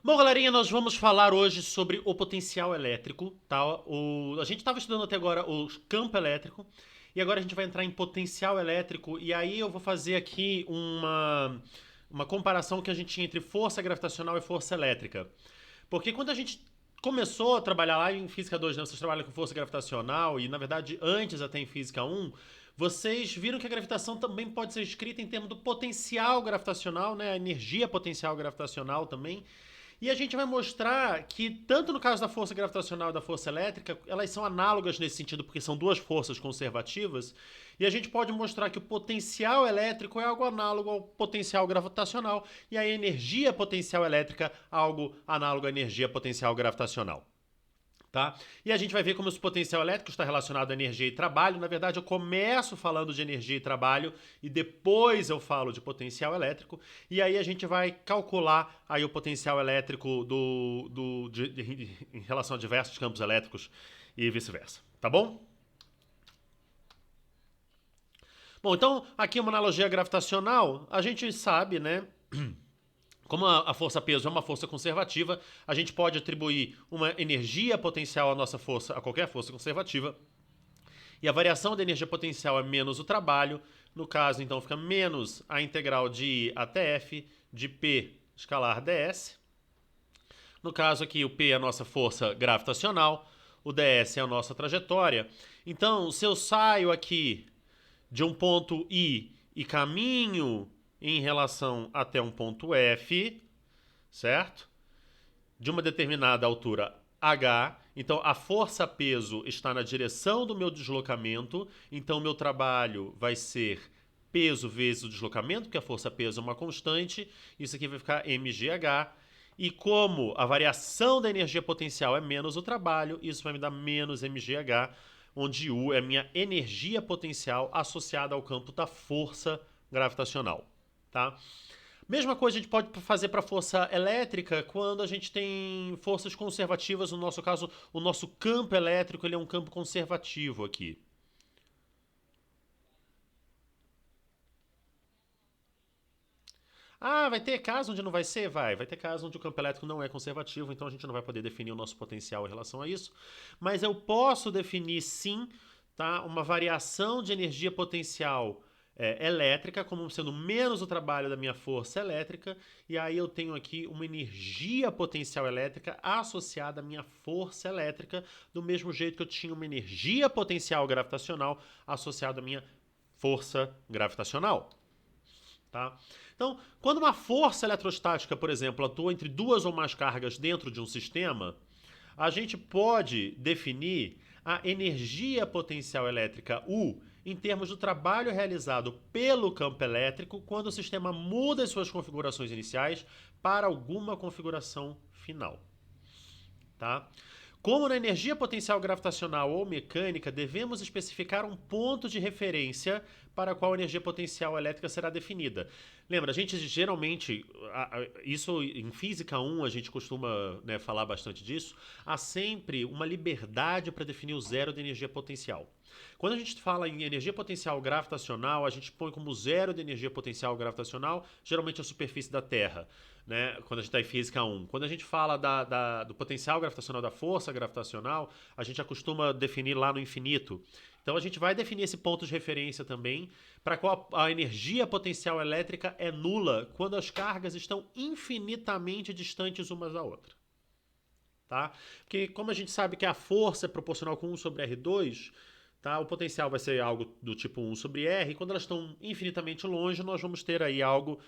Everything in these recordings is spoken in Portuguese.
Bom, galerinha, nós vamos falar hoje sobre o potencial elétrico, tá? A gente estava estudando até agora o campo elétrico e agora a gente vai entrar em potencial elétrico e aí eu vou fazer aqui uma comparação que a gente tinha entre força gravitacional e força elétrica. Porque quando a gente começou a trabalhar lá em Física 2, né, vocês trabalham com força gravitacional e, na verdade, antes até em Física 1, vocês viram que a gravitação também pode ser escrita em termos do potencial gravitacional, né, a energia potencial gravitacional também. E a gente vai mostrar que, tanto no caso da força gravitacional e da força elétrica, elas são análogas nesse sentido, porque são duas forças conservativas. E a gente pode mostrar que o potencial elétrico é algo análogo ao potencial gravitacional, e a energia potencial elétrica algo análogo à energia potencial gravitacional. Tá? E a gente vai ver como esse potencial elétrico está relacionado à energia e trabalho. Na verdade, eu começo falando de energia e trabalho e depois eu falo de potencial elétrico. E aí a gente vai calcular aí o potencial elétrico em relação a diversos campos elétricos e vice-versa. Tá bom? Bom, então aqui uma analogia gravitacional. A gente sabe, né? Como a força-peso é uma força conservativa, a gente pode atribuir uma energia potencial à nossa força, a qualquer força conservativa. E a variação da energia potencial é menos o trabalho. No caso, então, fica menos a integral de I até F de P escalar ds. No caso aqui, o P é a nossa força gravitacional, o ds é a nossa trajetória. Então, se eu saio aqui de um ponto I e caminho em relação até um ponto F, certo? De uma determinada altura H, então a força-peso está na direção do meu deslocamento, então o meu trabalho vai ser peso vezes o deslocamento, porque a força-peso é uma constante, isso aqui vai ficar mgh, e como a variação da energia potencial é menos o trabalho, isso vai me dar menos mgh, onde U é a minha energia potencial associada ao campo da força gravitacional, tá? Mesma coisa a gente pode fazer para força elétrica quando a gente tem forças conservativas, no nosso caso, o nosso campo elétrico ele é um campo conservativo aqui. Ah, vai ter caso onde não vai ser? Vai ter caso onde o campo elétrico não é conservativo, então a gente não vai poder definir o nosso potencial em relação a isso. Mas eu posso definir sim, tá, uma variação de energia potencial elétrica, como sendo menos o trabalho da minha força elétrica, e aí eu tenho aqui uma energia potencial elétrica associada à minha força elétrica, do mesmo jeito que eu tinha uma energia potencial gravitacional associada à minha força gravitacional. Tá? Então, quando uma força eletrostática, por exemplo, atua entre duas ou mais cargas dentro de um sistema, a gente pode definir a energia potencial elétrica U em termos do trabalho realizado pelo campo elétrico quando o sistema muda as suas configurações iniciais para alguma configuração final. Tá? Como na energia potencial gravitacional ou mecânica, devemos especificar um ponto de referência para a qual a energia potencial elétrica será definida. Lembra, a gente geralmente, isso em Física 1 a gente costuma, né, falar bastante disso, há sempre uma liberdade para definir o zero de energia potencial. Quando a gente fala em energia potencial gravitacional, a gente põe como zero de energia potencial gravitacional geralmente a superfície da Terra, né? Quando a gente está em Física 1. Quando a gente fala do potencial gravitacional, da força gravitacional, a gente acostuma definir lá no infinito. Então a gente vai definir esse ponto de referência também, para qual a energia potencial elétrica é nula quando as cargas estão infinitamente distantes umas da outra. Tá? Porque como a gente sabe que a força é proporcional com 1 sobre R2, tá? O potencial vai ser algo do tipo 1 sobre R, e quando elas estão infinitamente longe, nós vamos ter aí algo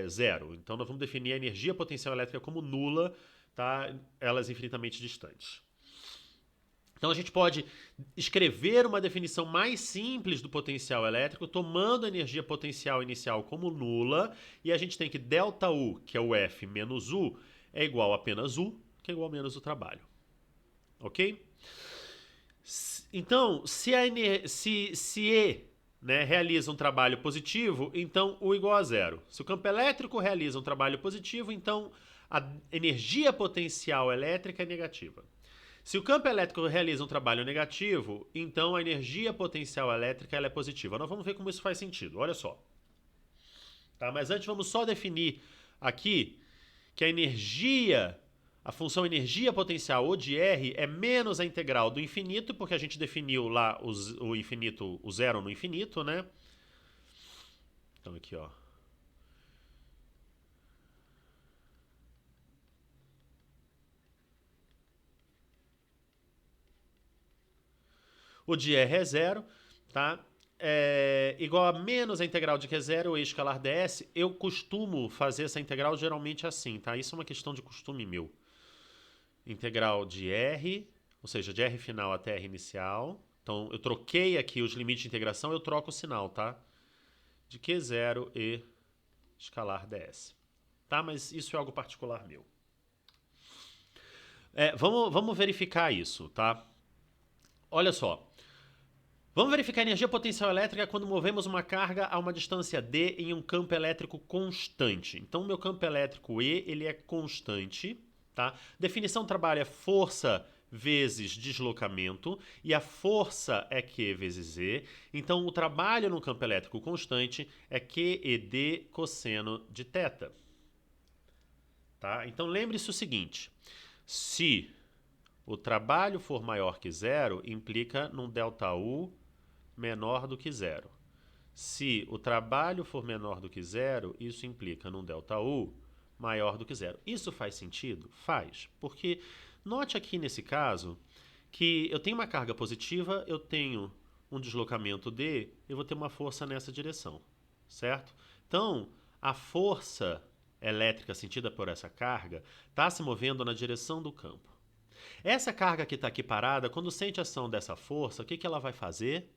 zero. Então nós vamos definir a energia potencial elétrica como nula, tá? Elas infinitamente distantes. Então a gente pode escrever uma definição mais simples do potencial elétrico, tomando a energia potencial inicial como nula, e a gente tem que ΔU, que é o F menos U, é igual a apenas U, que é igual a menos o trabalho. Ok? Então, se E, né, realiza um trabalho positivo, então U igual a zero. Se o campo elétrico realiza um trabalho positivo, então a energia potencial elétrica é negativa. Se o campo elétrico realiza um trabalho negativo, então a energia potencial elétrica ela é positiva. Nós vamos ver como isso faz sentido. Olha só. Tá? Mas antes vamos só definir aqui que a função energia potencial, O de R, é menos a integral do infinito, porque a gente definiu lá o infinito, o zero no infinito, né? Então aqui, ó. O de R é zero, tá? É igual a menos a integral de Q é zero, E escalar ds. Eu costumo fazer essa integral geralmente assim, tá? Isso é uma questão de costume meu. Integral de R, ou seja, de R final até R inicial. Então, eu troquei aqui os limites de integração, eu troco o sinal, tá? De Q0 e escalar ds. Tá? Mas isso é algo particular meu. Vamos verificar isso, tá? Olha só. Vamos verificar a energia potencial elétrica quando movemos uma carga a uma distância d em um campo elétrico constante. Então, o meu campo elétrico E, ele é constante, tá? Definição do trabalho é força vezes deslocamento, e a força é Q vezes Z. Então, o trabalho no campo elétrico constante é QED cosseno de θ. Tá? Então, lembre-se o seguinte, se o trabalho for maior que zero, implica num ΔU menor do que zero. Se o trabalho for menor do que zero, isso implica num ΔU maior do que zero. Isso faz sentido? Faz. Porque note aqui nesse caso que eu tenho uma carga positiva, eu tenho um deslocamento D, eu vou ter uma força nessa direção, certo? Então, a força elétrica sentida por essa carga está se movendo na direção do campo. Essa carga que está aqui parada, quando sente a ação dessa força, o que ela vai fazer?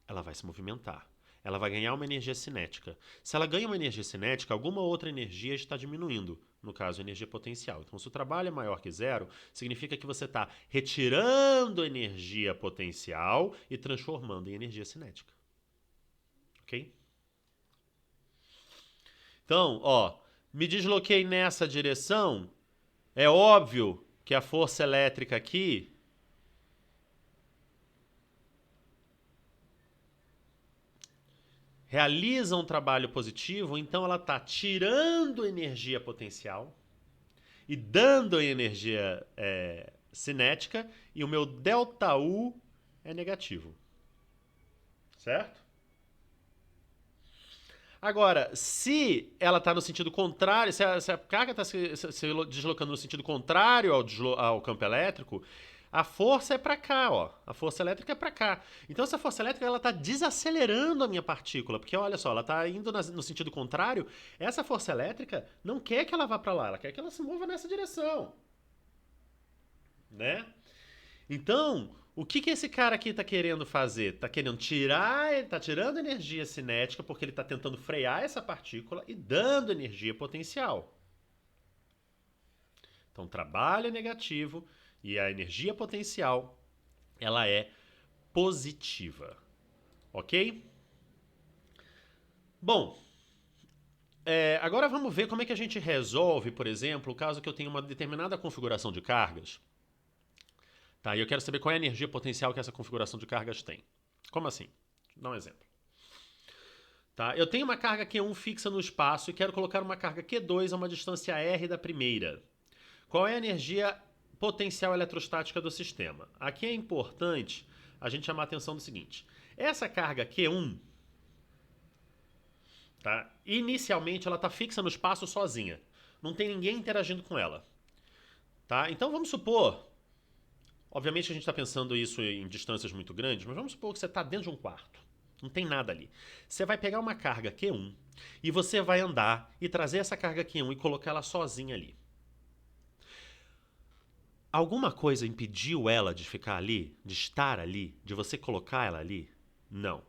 Ela vai se movimentar. Ela vai ganhar uma energia cinética. Se ela ganha uma energia cinética, alguma outra energia está diminuindo. No caso, a energia potencial. Então, se o trabalho é maior que zero, significa que você está retirando energia potencial e transformando em energia cinética. Ok? Então, ó, me desloquei nessa direção. É óbvio que a força elétrica aqui realiza um trabalho positivo, então ela está tirando energia potencial e dando energia cinética, e o meu ΔU é negativo. Certo? Agora, se ela está no sentido contrário, se a carga está se deslocando no sentido contrário ao campo elétrico, a força é para cá, ó. A força elétrica é para cá. Então essa força elétrica ela está desacelerando a minha partícula, porque olha só, ela está indo no sentido contrário. Essa força elétrica não quer que ela vá para lá, ela quer que ela se mova nessa direção, né? Então, o que esse cara aqui está querendo fazer? Está querendo tirar, ele está tirando energia cinética porque ele está tentando frear essa partícula e dando energia potencial. Então, trabalho é negativo e a energia potencial ela é positiva, ok? Bom, agora vamos ver como é que a gente resolve, por exemplo, o caso que eu tenho uma determinada configuração de cargas. Tá, e eu quero saber qual é a energia potencial que essa configuração de cargas tem. Como assim? Vou dar um exemplo. Tá, eu tenho uma carga Q1 fixa no espaço e quero colocar uma carga Q2 a uma distância R da primeira. Qual é a energia potencial eletrostática do sistema? Aqui é importante a gente chamar a atenção do seguinte. Essa carga Q1, tá, inicialmente ela está fixa no espaço sozinha. Não tem ninguém interagindo com ela. Tá? Então vamos supor, obviamente a gente está pensando isso em distâncias muito grandes, mas vamos supor que você está dentro de um quarto. Não tem nada ali. Você vai pegar uma carga Q1 e você vai andar e trazer essa carga Q1 e colocar ela sozinha ali. Alguma coisa impediu ela de ficar ali, de estar ali, de você colocar ela ali? Não.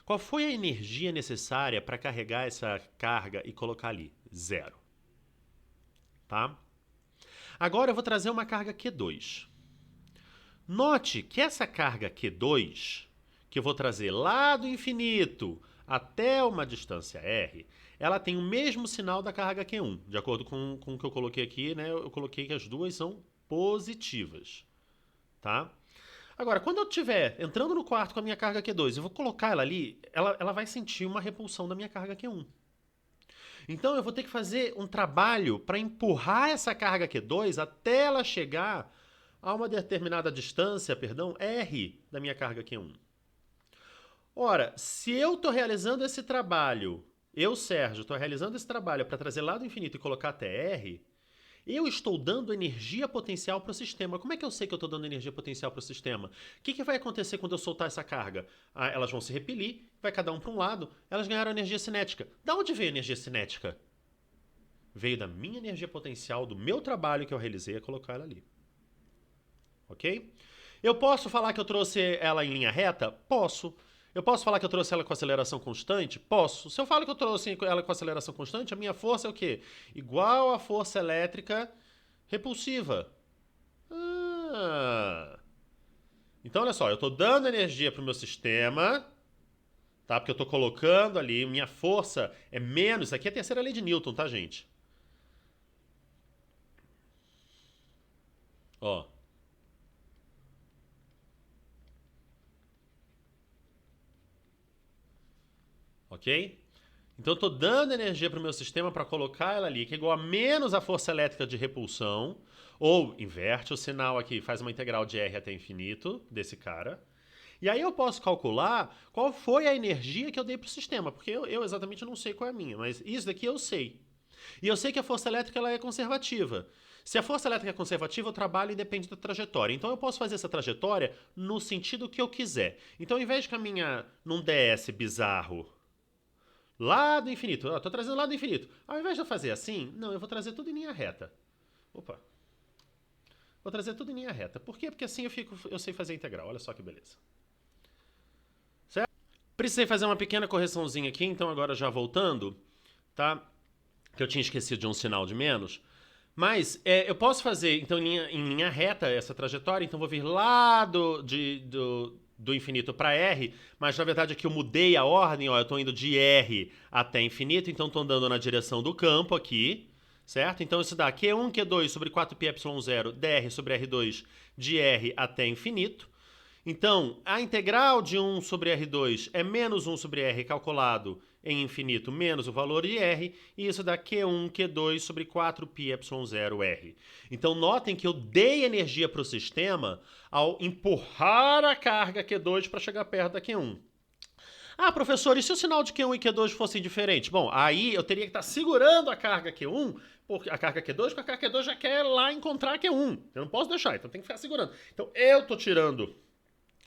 Qual foi a energia necessária para carregar essa carga e colocar ali? Zero. Tá? Agora eu vou trazer uma carga Q2. Note que essa carga Q2, que eu vou trazer lá do infinito até uma distância R, ela tem o mesmo sinal da carga Q1. De acordo com o que eu coloquei aqui, né, eu coloquei que as duas são positivas. Tá? Agora, quando eu estiver entrando no quarto com a minha carga Q2, eu vou colocar ela ali, ela vai sentir uma repulsão da minha carga Q1. Então eu vou ter que fazer um trabalho para empurrar essa carga Q2 até ela chegar a uma determinada distância, perdão, R da minha carga Q1. Ora, se eu estou realizando esse trabalho, eu, Sérgio, estou realizando esse trabalho para trazer lá do infinito e colocar até R, eu estou dando energia potencial para o sistema. Como é que eu sei que eu estou dando energia potencial para o sistema? O que vai acontecer quando eu soltar essa carga? Ah, elas vão se repelir, vai cada um para um lado, elas ganharam energia cinética. Da onde veio a energia cinética? Veio da minha energia potencial, do meu trabalho que eu realizei, a colocar ela ali. Ok? Eu posso falar que eu trouxe ela em linha reta? Posso. Eu posso falar que eu trouxe ela com aceleração constante? Posso. Se eu falo que eu trouxe ela com aceleração constante, a minha força é o quê? Igual à força elétrica repulsiva. Então, olha só, eu estou dando energia para o meu sistema, tá? Porque eu estou colocando ali, minha força é menos. Isso aqui é a terceira lei de Newton, tá, gente? Ó. Ok? Então eu estou dando energia para o meu sistema para colocar ela ali, que é igual a menos a força elétrica de repulsão, ou inverte o sinal aqui, faz uma integral de R até infinito desse cara. E aí eu posso calcular qual foi a energia que eu dei para o sistema, porque eu exatamente não sei qual é a minha, mas isso daqui eu sei. E eu sei que a força elétrica ela é conservativa. Se a força elétrica é conservativa, o trabalho independe da trajetória. Então eu posso fazer essa trajetória no sentido que eu quiser. Então, ao invés de caminhar num DS bizarro lá do infinito. Estou trazendo lá do infinito. Ao invés de eu fazer assim, não, eu vou trazer tudo em linha reta. Opa. Vou trazer tudo em linha reta. Por quê? Porque assim eu sei fazer integral. Olha só que beleza. Certo? Precisei fazer uma pequena correçãozinha aqui, então agora já voltando, tá? Que eu tinha esquecido de um sinal de menos. Mas eu posso fazer, então, em linha reta essa trajetória. Então, vou vir lá do infinito para R, mas na verdade aqui eu mudei a ordem, ó, eu estou indo de R até infinito, então estou andando na direção do campo aqui, certo? Então isso dá Q1, Q2 sobre 4πε0 dr sobre R2 de R até infinito. Então, a integral de 1 sobre R2 é menos 1 sobre R calculado em infinito menos o valor de R, e isso dá Q1, Q2 sobre 4πε0R. Então, notem que eu dei energia para o sistema ao empurrar a carga Q2 para chegar perto da Q1. Ah, professor, e se o sinal de Q1 e Q2 fossem diferentes? Bom, aí eu teria que estar segurando a carga Q1, porque a carga Q2, porque a carga Q2 já quer lá encontrar a Q1. Eu não posso deixar, então tem que ficar segurando. Então, eu estou tirando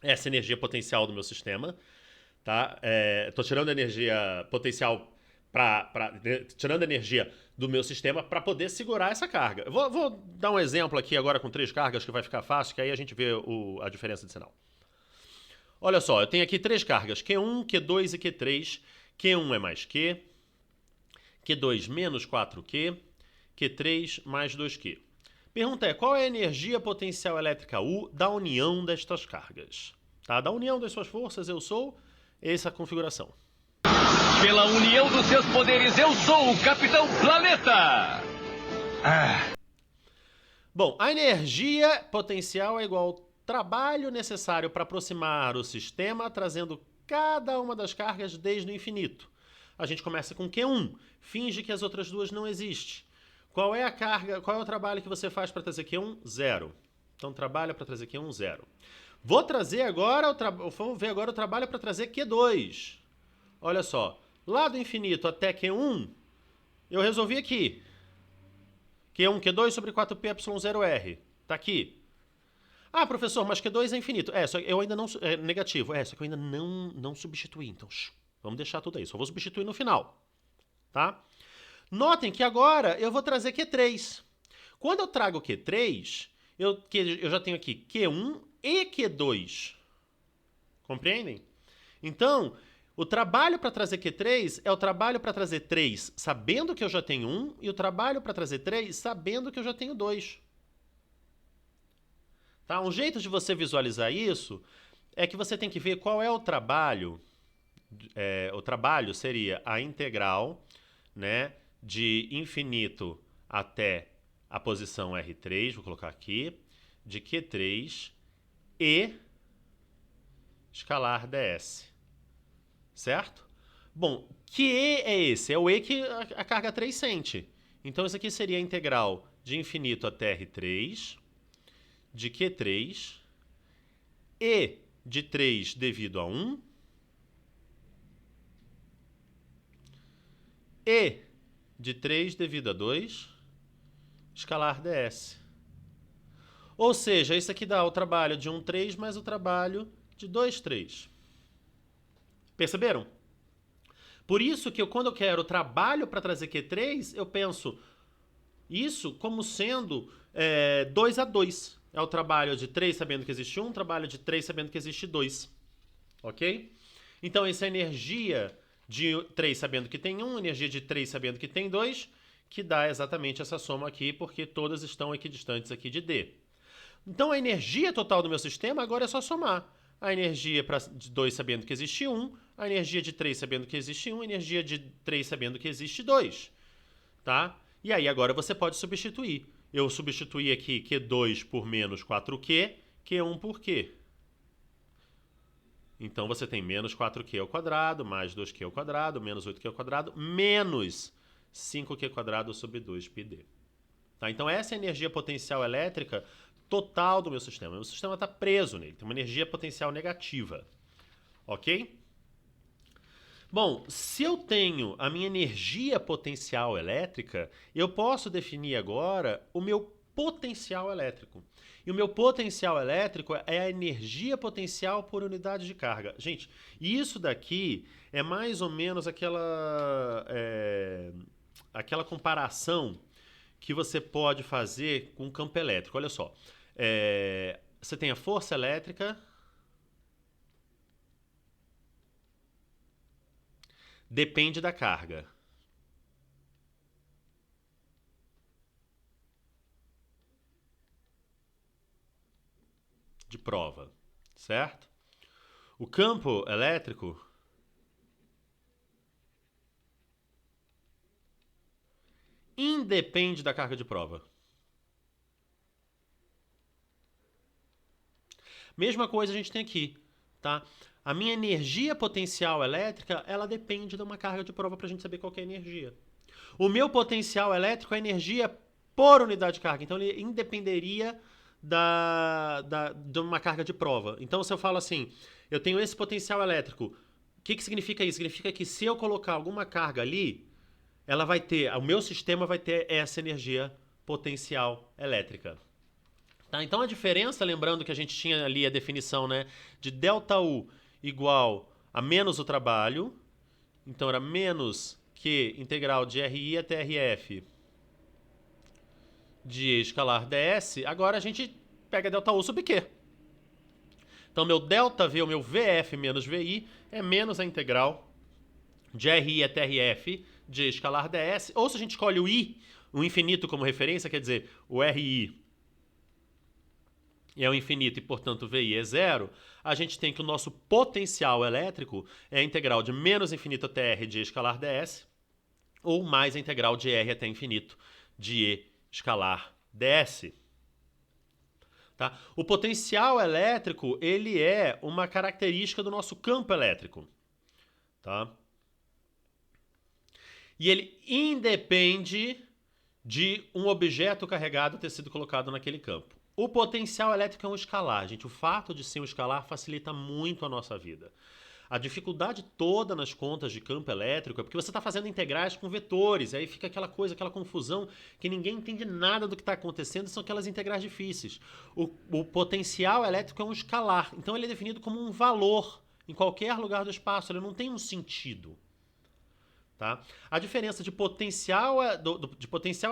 essa energia potencial do meu sistema, tá? Tô tirando energia potencial tirando energia do meu sistema para poder segurar essa carga. Eu vou dar um exemplo aqui agora com 3 cargas que vai ficar fácil, que aí a gente vê a diferença de sinal. Olha só, eu tenho aqui 3 cargas, Q1, Q2 e Q3. Q1 é mais Q, Q2 menos 4Q, Q3 mais 2Q. Pergunta é, qual é a energia potencial elétrica U da união destas cargas? Tá? Da união das suas forças, eu sou essa configuração. Pela união dos seus poderes, eu sou o Capitão Planeta! Bom, a energia potencial é igual ao trabalho necessário para aproximar o sistema, trazendo cada uma das cargas desde o infinito. A gente começa com Q1, finge que as outras duas não existem. Qual é a carga, qual é o trabalho que você faz para trazer Q1? 0. Então, trabalho para trazer Q1, 0. Vou trazer agora, vamos ver agora o trabalho para trazer Q2. Olha só, lá do infinito até Q1, eu resolvi aqui. Q1, Q2 sobre 4πε0R. Tá aqui. Ah, professor, mas Q2 é infinito. Só que eu ainda não... É negativo. Só que eu ainda não substituí. Então, vamos deixar tudo aí. Só vou substituir no final. Tá? Notem que agora eu vou trazer Q3. Quando eu trago Q3, eu já tenho aqui Q1 e Q2. Compreendem? Então, o trabalho para trazer Q3 é o trabalho para trazer 3 sabendo que eu já tenho 1 e o trabalho para trazer 3 sabendo que eu já tenho 2. Tá? Um jeito de você visualizar isso é que você tem que ver qual é o trabalho. O trabalho seria a integral, né, de infinito até a posição R3, vou colocar aqui, de Q3 e escalar ds. Certo? Bom, que E é esse? É o E que a carga 3 sente. Então isso aqui seria a integral de infinito até R3, de Q3, E de 3 devido a 1, E de 3 devido a 2, escalar ds. Ou seja, isso aqui dá o trabalho de 1,3 mais o trabalho de 2,3. Perceberam? Por isso que quando eu quero trabalho para trazer Q3, eu penso isso como sendo 2 a 2. É o trabalho de 3 sabendo que existe 1, trabalho de 3 sabendo que existe 2. Ok? Então, essa energia de 3 sabendo que tem 1, energia de 3 sabendo que tem 2, que dá exatamente essa soma aqui, porque todas estão equidistantes aqui de D. Então, a energia total do meu sistema agora é só somar. A energia de 2 sabendo que existe 1, a energia de 3 sabendo que existe 1, a energia de 3 sabendo que existe 2. Tá? E aí agora você pode substituir. Eu substituí aqui Q2 por menos 4Q, Q1 por Q. Então você tem menos 4Q ao quadrado, mais 2Q ao quadrado, menos 8Q ao quadrado, menos 5Q quadrado sobre 2πd. Tá? Então essa é a energia potencial elétrica total do meu sistema. O meu sistema está preso nele, tem uma energia potencial negativa. Ok? Bom, se eu tenho a minha energia potencial elétrica, eu posso definir agora o meu potencial elétrico. E o meu potencial elétrico é a energia potencial por unidade de carga. Gente, isso daqui é mais ou menos aquela comparação que você pode fazer com o campo elétrico. Olha só, você tem a força elétrica, depende da carga. De prova, certo? O campo elétrico independe da carga de prova. Mesma coisa a gente tem aqui, tá? A minha energia potencial elétrica, ela depende de uma carga de prova para a gente saber qual que é a energia. O meu potencial elétrico é energia por unidade de carga, então ele independeria de uma carga de prova. Então se eu falo assim, eu tenho esse potencial elétrico, o que significa isso? Significa que se eu colocar alguma carga ali, ela vai ter, o meu sistema vai ter essa energia potencial elétrica. Tá? Então a diferença, lembrando que a gente tinha ali a definição, né, de ΔU igual a menos o trabalho, então era menos Q integral de RI até RF de E escalar ds, agora a gente pega ΔU sobre Q. Então meu ΔV, o meu VF menos VI, é menos a integral de RI até RF de E escalar ds, ou se a gente escolhe o I, o infinito como referência, quer dizer, o RI é o infinito e, portanto, VI é zero, a gente tem que o nosso potencial elétrico é a integral de menos infinito até R de E escalar ds, ou mais a integral de R até infinito de E escalar ds. Tá? O potencial elétrico, ele é uma característica do nosso campo elétrico. Tá? E ele independe de um objeto carregado ter sido colocado naquele campo. O potencial elétrico é um escalar, gente. O fato de ser um escalar facilita muito a nossa vida. A dificuldade toda nas contas de campo elétrico é porque você está fazendo integrais com vetores, aí fica aquela coisa, aquela confusão que ninguém entende nada do que está acontecendo, são aquelas integrais difíceis. O potencial elétrico é um escalar, então ele é definido como um valor em qualquer lugar do espaço, ele não tem um sentido. Tá? A diferença de potencial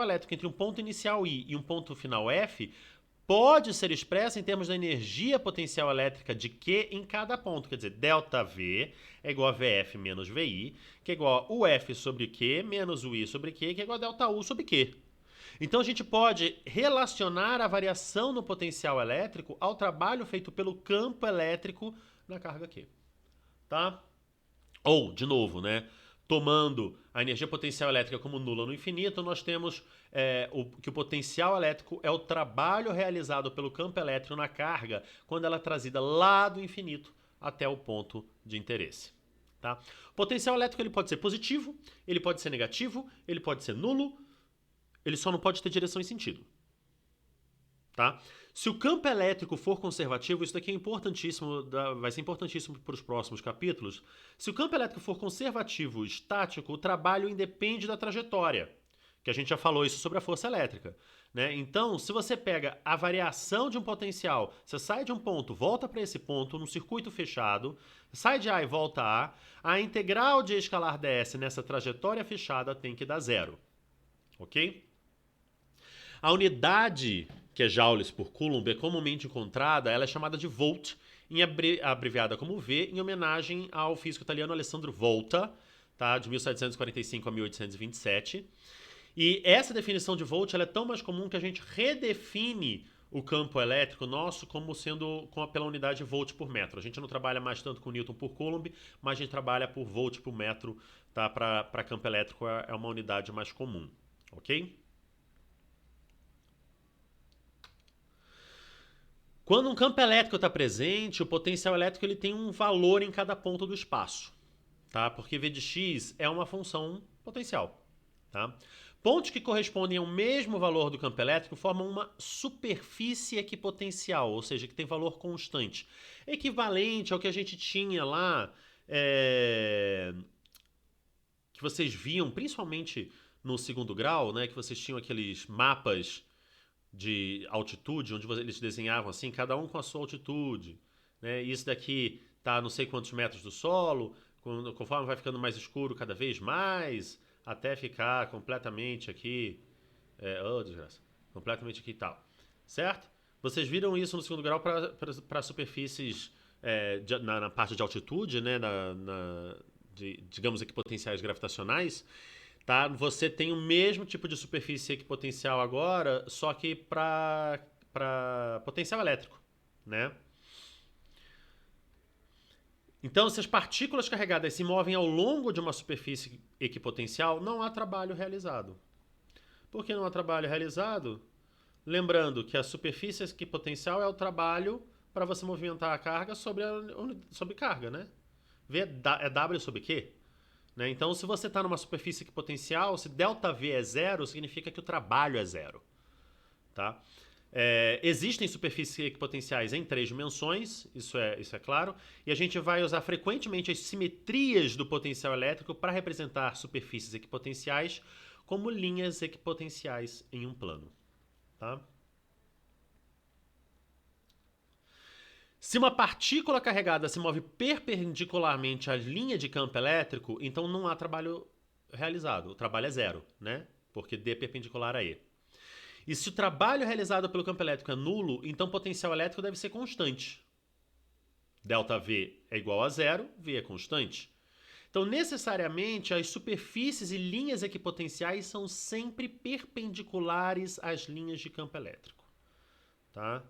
elétrico entre um ponto inicial I e um ponto final F pode ser expressa em termos da energia potencial elétrica de Q em cada ponto. Quer dizer, ΔV é igual a VF menos VI, que é igual a UF sobre Q menos UI sobre Q, que é igual a ΔU sobre Q. Então a gente pode relacionar a variação no potencial elétrico ao trabalho feito pelo campo elétrico na carga Q. Tá? Ou, de novo, né? Tomando a energia potencial elétrica como nula no infinito, nós temos que o potencial elétrico é o trabalho realizado pelo campo elétrico na carga quando ela é trazida lá do infinito até o ponto de interesse. Tá? O potencial elétrico ele pode ser positivo, ele pode ser negativo, ele pode ser nulo, ele só não pode ter direção e sentido. Tá? Se o campo elétrico for conservativo, isso daqui é importantíssimo, vai ser importantíssimo para os próximos capítulos. Se o campo elétrico for conservativo, estático, o trabalho independe da trajetória, que a gente já falou isso sobre a força elétrica. Né? Então, se você pega a variação de um potencial, você sai de um ponto, volta para esse ponto, num circuito fechado, sai de A e volta a integral de E escalar ds nessa trajetória fechada tem que dar zero. Ok? A unidade, que é joules por coulomb, é comumente encontrada, ela é chamada de volt, abreviada como V, em homenagem ao físico italiano Alessandro Volta, tá? De 1745 a 1827. E essa definição de volt ela é tão mais comum que a gente redefine o campo elétrico nosso como sendo pela unidade volt por metro. A gente não trabalha mais tanto com Newton por Coulomb, mas a gente trabalha por volt por metro, tá? Para campo elétrico é uma unidade mais comum, ok? Quando um campo elétrico está presente, o potencial elétrico ele tem um valor em cada ponto do espaço, tá? Porque V de x é uma função potencial, tá? Pontos que correspondem ao mesmo valor do campo elétrico formam uma superfície equipotencial, ou seja, que tem valor constante. Equivalente ao que a gente tinha lá, que vocês viam, principalmente no segundo grau, né, que vocês tinham aqueles mapas de altitude, onde eles desenhavam assim, cada um com a sua altitude. Né? Isso daqui está a não sei quantos metros do solo, conforme vai ficando mais escuro cada vez mais, até ficar completamente aqui, desgraça, completamente aqui e tal, certo? Vocês viram isso no segundo grau para superfícies na parte de altitude, né? Digamos aqui, potenciais gravitacionais, tá? Você tem o mesmo tipo de superfície equipotencial agora, só que para potencial elétrico, né? Então, se as partículas carregadas se movem ao longo de uma superfície equipotencial, não há trabalho realizado. Por que não há trabalho realizado? Lembrando que a superfície equipotencial é o trabalho para você movimentar a carga sobre carga, né? V é W sobre Q. Né? Então, se você está numa superfície equipotencial, se ΔV é zero, significa que o trabalho é zero. Tá? Existem superfícies equipotenciais em 3 dimensões, isso é claro, e a gente vai usar frequentemente as simetrias do potencial elétrico para representar superfícies equipotenciais como linhas equipotenciais em um plano. Tá? Se uma partícula carregada se move perpendicularmente à linha de campo elétrico, então não há trabalho realizado, o trabalho é zero, né? Porque D é perpendicular a E. E se o trabalho realizado pelo campo elétrico é nulo, então o potencial elétrico deve ser constante. ΔV é igual a zero, V é constante. Então, necessariamente, as superfícies e linhas equipotenciais são sempre perpendiculares às linhas de campo elétrico. Tá?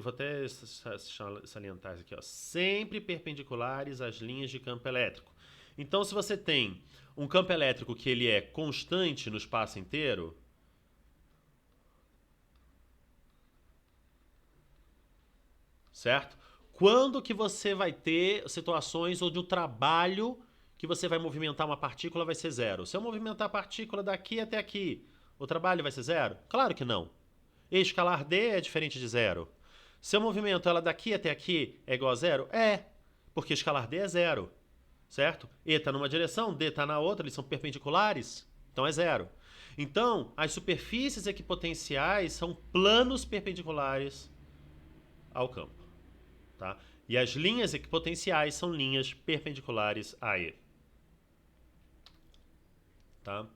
Vou até salientar isso aqui. Ó. Sempre perpendiculares às linhas de campo elétrico. Então, se você tem um campo elétrico que ele é constante no espaço inteiro, certo? Quando que você vai ter situações onde o trabalho que você vai movimentar uma partícula vai ser zero? Se eu movimentar a partícula daqui até aqui, o trabalho vai ser zero? Claro que não. E escalar D é diferente de zero. Se eu movimento ela daqui até aqui é igual a zero? É, porque escalar D é zero, certo? E está numa direção, D está na outra, eles são perpendiculares, então é zero. Então, as superfícies equipotenciais são planos perpendiculares ao campo. Tá? E as linhas equipotenciais são linhas perpendiculares a E. Tá?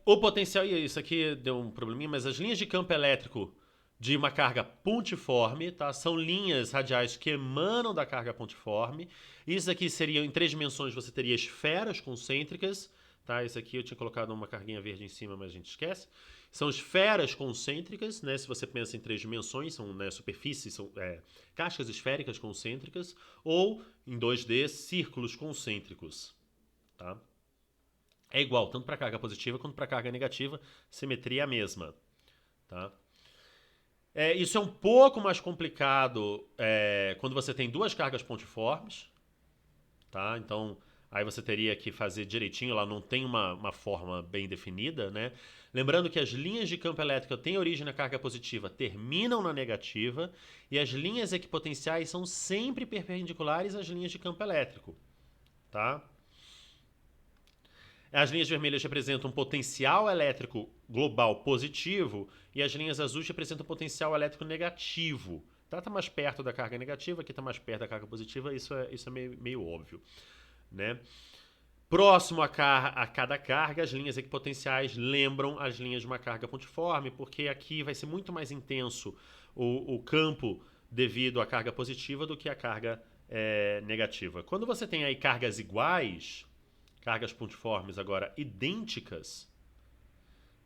O potencial, e isso aqui deu um probleminha, mas as linhas de campo elétrico de uma carga pontiforme, tá? São linhas radiais que emanam da carga pontiforme. Isso aqui seria, em 3 dimensões, você teria esferas concêntricas. Tá? Isso aqui eu tinha colocado uma carguinha verde em cima, mas a gente esquece. São esferas concêntricas, né? Se você pensa em 3 dimensões, são, né, superfícies, são cascas esféricas concêntricas, ou em 2D, círculos concêntricos. Tá? É igual, tanto para carga positiva quanto para carga negativa, simetria é a mesma. Tá? Isso é um pouco mais complicado quando você tem 2 cargas pontiformes. tá? Então, aí você teria que fazer direitinho, lá não tem uma forma bem definida, né? Lembrando que as linhas de campo elétrico têm origem na carga positiva, terminam na negativa, e as linhas equipotenciais são sempre perpendiculares às linhas de campo elétrico, tá? As linhas vermelhas representam um potencial elétrico global positivo e as linhas azuis representam um potencial elétrico negativo. Tá mais perto da carga negativa, aqui está mais perto da carga positiva, isso é meio óbvio, né? Próximo a cada carga, as linhas equipotenciais lembram as linhas de uma carga pontiforme, porque aqui vai ser muito mais intenso o campo devido à carga positiva do que a carga negativa. Quando você tem aí cargas iguais, cargas pontiformes agora idênticas,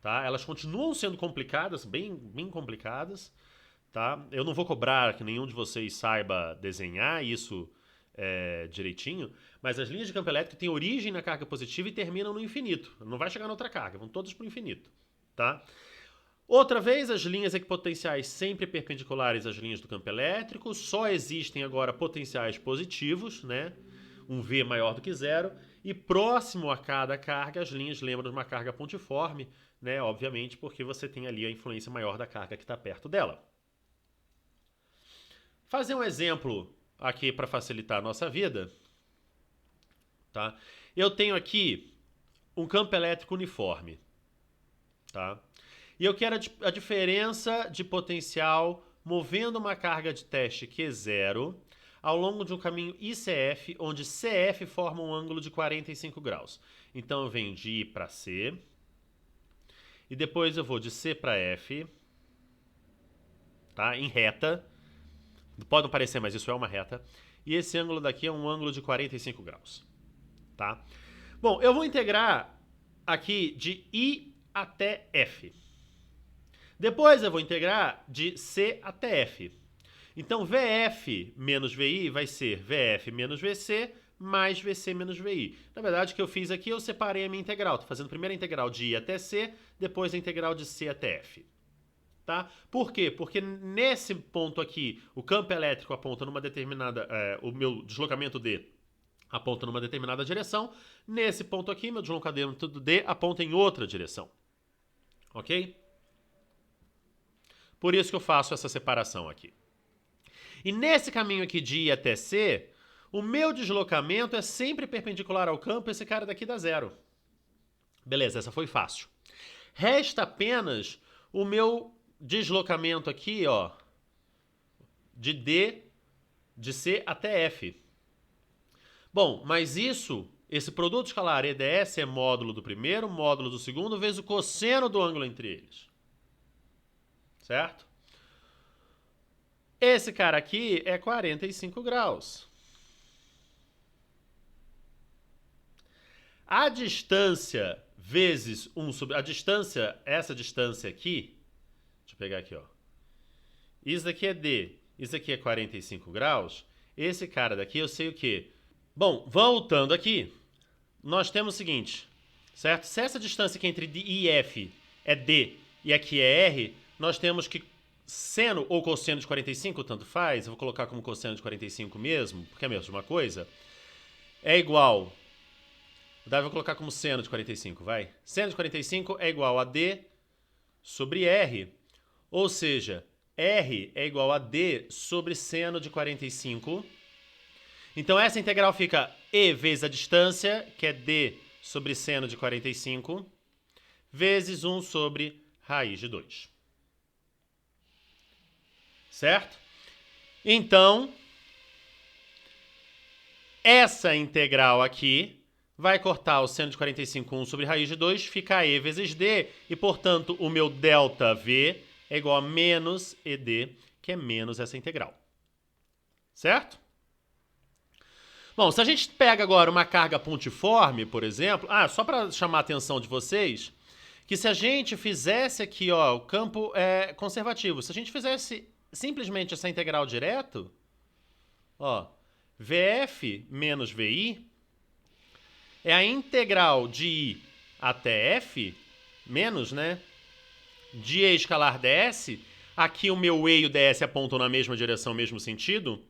tá? Elas continuam sendo complicadas, bem complicadas, tá? Eu não vou cobrar que nenhum de vocês saiba desenhar isso direitinho, mas as linhas de campo elétrico têm origem na carga positiva e terminam no infinito. Não vai chegar na outra carga, vão todas para o infinito, tá? Outra vez, as linhas equipotenciais sempre perpendiculares às linhas do campo elétrico, só existem agora potenciais positivos, né? Um V maior do que zero, e próximo a cada carga, as linhas lembram de uma carga pontiforme, né? Obviamente, porque você tem ali a influência maior da carga que está perto dela. Fazer um exemplo aqui para facilitar a nossa vida, tá? Eu tenho aqui um campo elétrico uniforme, tá? E eu quero a diferença de potencial movendo uma carga de teste Q0 ao longo de um caminho ICF, onde CF forma um ângulo de 45 graus. Então eu venho de I para C, e depois eu vou de C para F, tá? Em reta. Pode não parecer, mas isso é uma reta. E esse ângulo daqui é um ângulo de 45 graus, tá? Bom, eu vou integrar aqui de I até F. Depois eu vou integrar de C até F. Então, VF menos VI vai ser VF menos VC mais VC menos VI. Na verdade, o que eu fiz aqui, eu separei a minha integral. Estou fazendo primeiro a integral de I até C, depois a integral de C até F. Tá? Por quê? Porque nesse ponto aqui, o campo elétrico aponta numa determinada... o meu deslocamento D aponta numa determinada direção. Nesse ponto aqui, meu deslocamento D aponta em outra direção. Ok? Por isso que eu faço essa separação aqui. E nesse caminho aqui de I até C, o meu deslocamento é sempre perpendicular ao campo, esse cara daqui dá zero. Beleza, essa foi fácil. Resta apenas o meu deslocamento aqui, ó, de C até F. Bom, mas esse produto escalar EDS é módulo do primeiro, módulo do segundo, vezes o cosseno do ângulo entre eles. Certo? Esse cara aqui é 45 graus. A distância vezes 1 sobre... essa distância aqui... Deixa eu pegar aqui, ó. Isso daqui é D. Isso aqui é 45 graus. Esse cara daqui eu sei o quê? Bom, voltando aqui, nós temos o seguinte, certo? Se essa distância aqui entre D e F é D e aqui é R, nós temos que seno ou cosseno de 45, tanto faz, eu vou colocar como cosseno de 45 mesmo, porque é a mesma coisa, é igual... Daí eu vou colocar como seno de 45, vai? Seno de 45 é igual a D sobre R, ou seja, R é igual a D sobre seno de 45. Então essa integral fica E vezes a distância, que é D sobre seno de 45, vezes 1 sobre raiz de 2. Certo? Então, essa integral aqui vai cortar o seno de 45, 1 sobre raiz de 2, fica E vezes D, e, portanto, o meu ΔV é igual a menos ED, que é menos essa integral. Certo? Bom, se a gente pega agora uma carga pontiforme, por exemplo... só para chamar a atenção de vocês, que se a gente fizesse aqui, ó, o campo conservativo, se a gente fizesse simplesmente essa integral direto, ó, VF menos VI é a integral de I até F, menos, né, de E escalar ds, aqui o meu E e o ds apontam na mesma direção, mesmo sentido,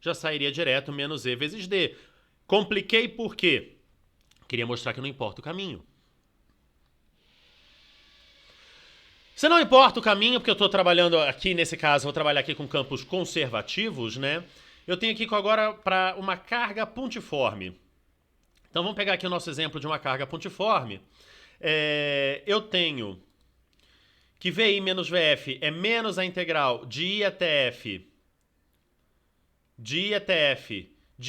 já sairia direto menos E vezes D. Compliquei por quê? Queria mostrar que não importa o caminho. Se não importa o caminho, porque eu estou trabalhando aqui, nesse caso, vou trabalhar aqui com campos conservativos, né? Eu tenho aqui agora para uma carga pontiforme. Então vamos pegar aqui o nosso exemplo de uma carga pontiforme. Eu tenho que VI menos VF é menos a integral de I até F de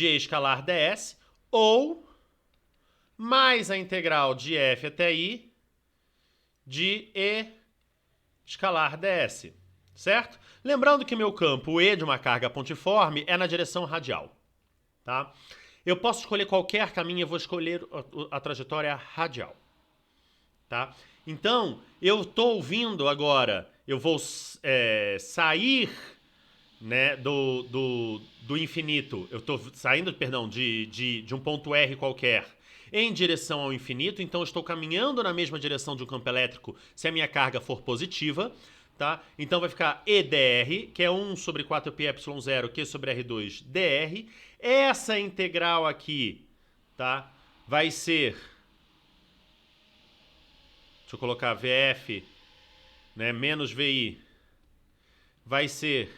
E escalar ds, ou mais a integral de F até I de E escalar ds, certo? Lembrando que meu campo, o E de uma carga pontiforme, é na direção radial, tá? Eu posso escolher qualquer caminho, eu vou escolher a trajetória radial, tá? Então, eu estou vindo agora, eu vou sair, né, do infinito, eu estou saindo, perdão, de um ponto R qualquer em direção ao infinito, então eu estou caminhando na mesma direção de um campo elétrico se a minha carga for positiva, tá? Então vai ficar EdR, que é 1 sobre 4πε0 Q sobre R2 dr. Essa integral aqui, tá? Vai ser, deixa eu colocar VF, né, menos VI, vai ser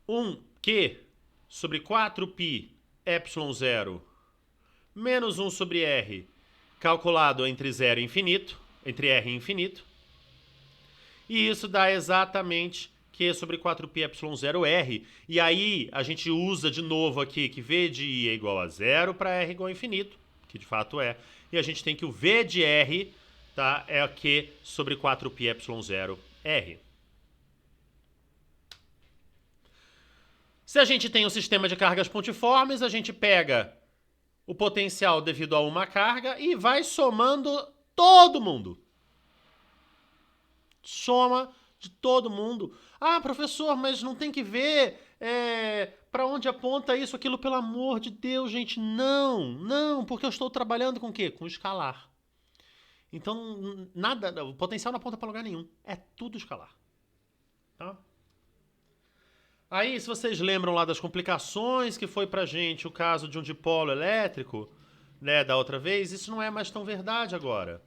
1Q sobre 4πε0 menos 1 sobre R, calculado entre 0 e infinito, entre R e infinito. E isso dá exatamente Q sobre 4πε0R. E aí a gente usa de novo aqui que V de I é igual a 0 para R igual a infinito, que de fato é. E a gente tem que o V de R, tá, é Q sobre 4πε0R. Se a gente tem um sistema de cargas pontiformes, a gente pega o potencial devido a uma carga e vai somando todo mundo. Soma de todo mundo. Ah, professor, mas não tem que ver para onde aponta isso, aquilo, pelo amor de Deus, gente. Não, porque eu estou trabalhando com o quê? Com escalar. Então, nada, o potencial não aponta para lugar nenhum. É tudo escalar. Tá? Aí, se vocês lembram lá das complicações que foi pra gente o caso de um dipolo elétrico, né, da outra vez, isso não é mais tão verdade agora.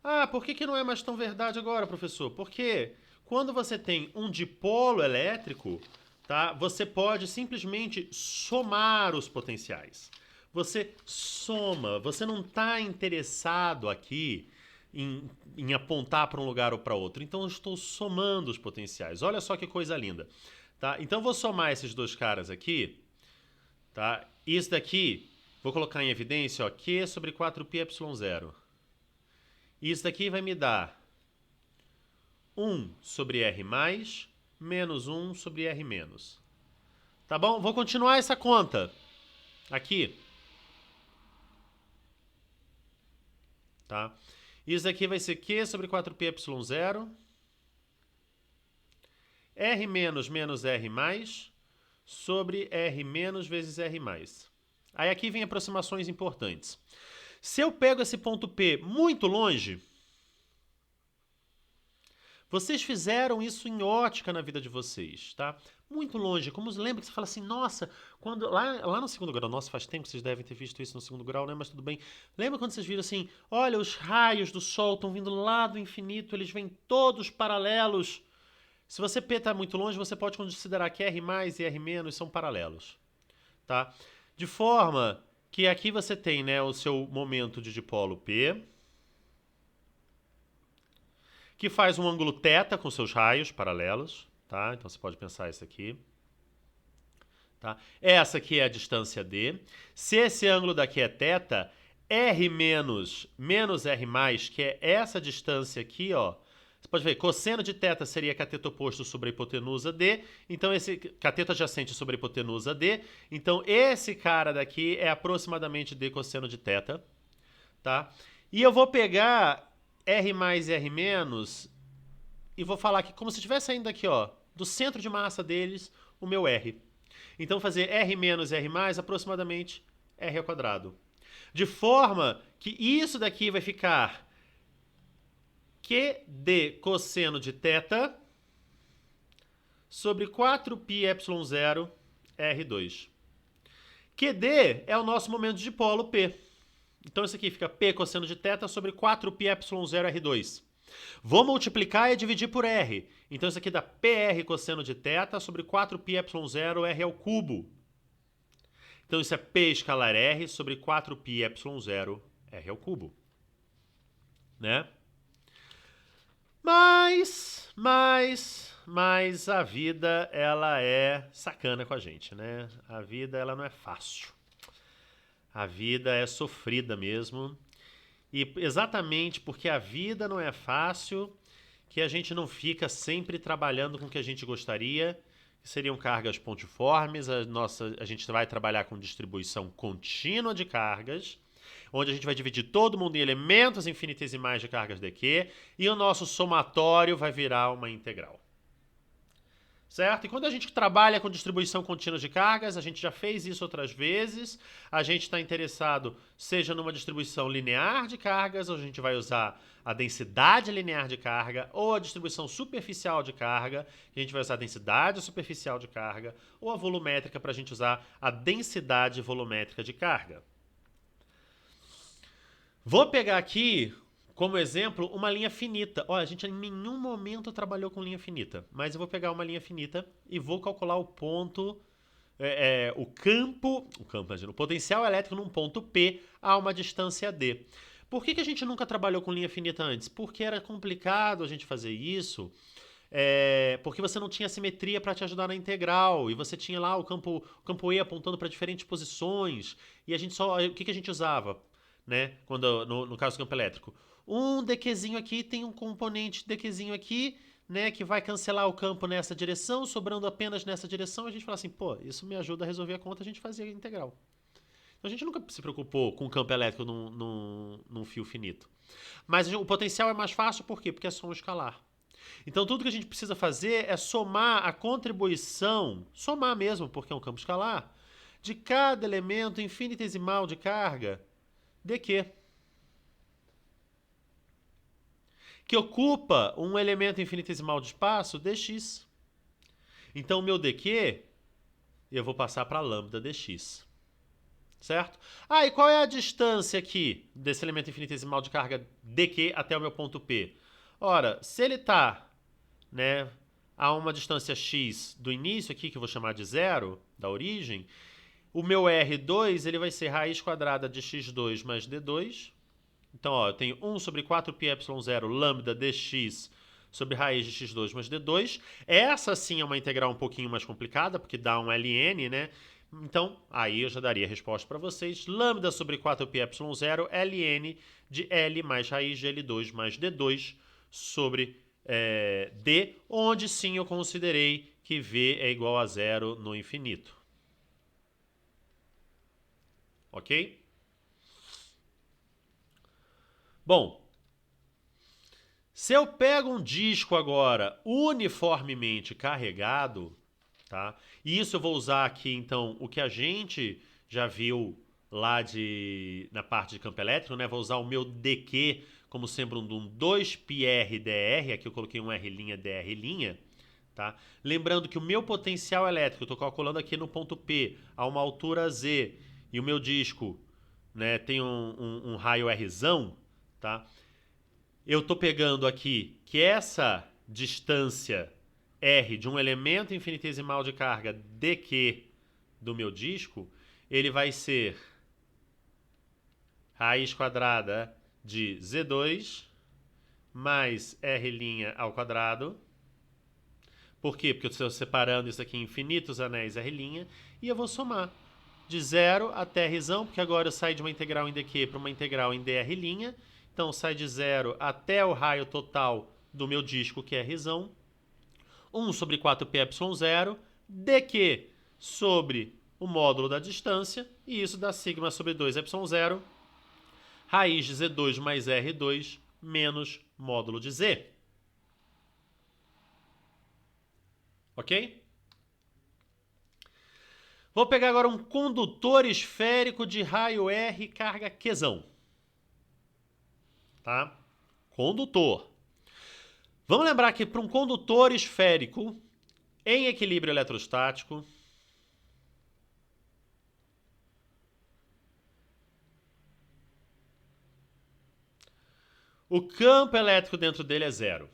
Ah, por que não é mais tão verdade agora, professor? Porque quando você tem um dipolo elétrico, tá, você pode simplesmente somar os potenciais. Você soma, você não está interessado aqui em apontar para um lugar ou para outro. Então eu estou somando os potenciais. Olha só que coisa linda. Tá? Então, vou somar esses dois caras aqui. Tá? Isso daqui, vou colocar em evidência, ó, Q sobre 4πε0. Isso daqui vai me dar 1 sobre R mais, menos 1 sobre R menos. Tá bom? Vou continuar essa conta. Aqui. Tá? Isso daqui vai ser Q sobre 4πε0. R menos menos R mais sobre R menos vezes R mais. Aí aqui vem aproximações importantes. Se eu pego esse ponto P muito longe, vocês fizeram isso em ótica na vida de vocês, tá? Muito longe. Como lembra que você fala assim, nossa, quando lá no segundo grau, nossa, faz tempo que vocês devem ter visto isso no segundo grau, né? Mas tudo bem. Lembra quando vocês viram assim, olha, os raios do Sol estão vindo lá do infinito, eles vêm todos paralelos. Se você P está muito longe, você pode considerar que R mais e R menos são paralelos. Tá? De forma que aqui você tem, né, o seu momento de dipolo P, que faz um ângulo θ com seus raios paralelos. Tá? Então você pode pensar isso aqui. Tá? Essa aqui é a distância D. Se esse ângulo daqui é θ, R menos menos R mais, que é essa distância aqui, ó, você pode ver, cosseno de θ seria cateto oposto sobre a hipotenusa D, então esse cateto adjacente sobre a hipotenusa D, então esse cara daqui é aproximadamente D cosseno de θ, tá? E eu vou pegar R mais e R menos e vou falar que como se estivesse saindo aqui, ó, do centro de massa deles, o meu R. Então fazer R menos e R mais aproximadamente R ao quadrado. De forma que isso daqui vai ficar QD cosseno de θ sobre 4πε0 R2. QD é o nosso momento de dipolo P. Então isso aqui fica P cosseno de θ sobre 4πε0r2. Vou multiplicar e dividir por R. Então isso aqui dá PR cosseno de θ sobre 4πε0r ao cubo. Então isso é P escalar R sobre 4πε0r ao cubo. Né? Mas a vida, ela é sacana com a gente, né? A vida, ela não é fácil. A vida é sofrida mesmo. E exatamente porque a vida não é fácil, que a gente não fica sempre trabalhando com o que a gente gostaria, que seriam cargas pontiformes. A gente vai trabalhar com distribuição contínua de cargas, onde a gente vai dividir todo mundo em elementos infinitesimais de cargas dq, e o nosso somatório vai virar uma integral. Certo? E quando a gente trabalha com distribuição contínua de cargas, a gente já fez isso outras vezes, a gente está interessado seja numa distribuição linear de cargas, ou a gente vai usar a densidade linear de carga, ou a distribuição superficial de carga, a gente vai usar a densidade superficial de carga, ou a volumétrica para a gente usar a densidade volumétrica de carga. Vou pegar aqui, como exemplo, uma linha finita. Olha, a gente em nenhum momento trabalhou com linha finita, mas eu vou pegar uma linha finita e vou calcular o ponto, o potencial elétrico num ponto P a uma distância D. Por que a gente nunca trabalhou com linha finita antes? Porque era complicado a gente fazer isso, porque você não tinha simetria para te ajudar na integral, e você tinha lá o campo E apontando para diferentes posições, e a gente o que a gente usava? Né? Quando, no caso do campo elétrico, um dqzinho aqui tem um componente dqzinho aqui, né, que vai cancelar o campo nessa direção, sobrando apenas nessa direção. A gente fala assim, pô, isso me ajuda a resolver a conta, a gente fazia a integral. Então a gente nunca se preocupou com o campo elétrico num fio finito. Mas o potencial é mais fácil, por quê? Porque é só um escalar. Então tudo que a gente precisa fazer é somar a contribuição, somar mesmo, porque é um campo escalar, de cada elemento infinitesimal de carga dq, que ocupa um elemento infinitesimal de espaço dx. Então o meu dq eu vou passar para lambda dx. Certo? E qual é a distância aqui desse elemento infinitesimal de carga dq até o meu ponto P? Ora, se ele está, né, a uma distância x do início aqui, que eu vou chamar de zero, da origem, o meu R2 ele vai ser raiz quadrada de x2 mais d2. Então, ó, eu tenho 1 sobre 4πε0 lambda dx sobre raiz de x2 mais d2. Essa sim é uma integral um pouquinho mais complicada, porque dá um ln, né? Então, aí eu já daria a resposta para vocês. Lambda sobre 4πε0 ln de L mais raiz de L2 mais D2 sobre D, onde sim eu considerei que V é igual a zero no infinito. Ok? Bom, se eu pego um disco agora uniformemente carregado, tá? E isso eu vou usar aqui, então, o que a gente já viu lá na parte de campo elétrico, né? Vou usar o meu dq como sendo um 2πr/dr, aqui eu coloquei um r', tá? Lembrando que o meu potencial elétrico, eu estou calculando aqui no ponto P, a uma altura z, e o meu disco, né, tem um raio rzão, tá? Eu estou pegando aqui que essa distância R de um elemento infinitesimal de carga dq do meu disco, ele vai ser raiz quadrada de z2 mais r' ao quadrado. Por quê? Porque eu estou separando isso aqui em infinitos anéis r', e eu vou somar de 0 até rzão, porque agora eu saio de uma integral em dq para uma integral em dr'. Então sai de 0 até o raio total do meu disco, que é rzão. 1 sobre 4πε0, dq sobre o módulo da distância, e isso dá sigma sobre 2ε0, raiz de z2 mais r2 menos módulo de z. Ok? Vou pegar agora um condutor esférico de raio R carga Qzão. Tá? Condutor. Vamos lembrar que para um condutor esférico em equilíbrio eletrostático, o campo elétrico dentro dele é zero.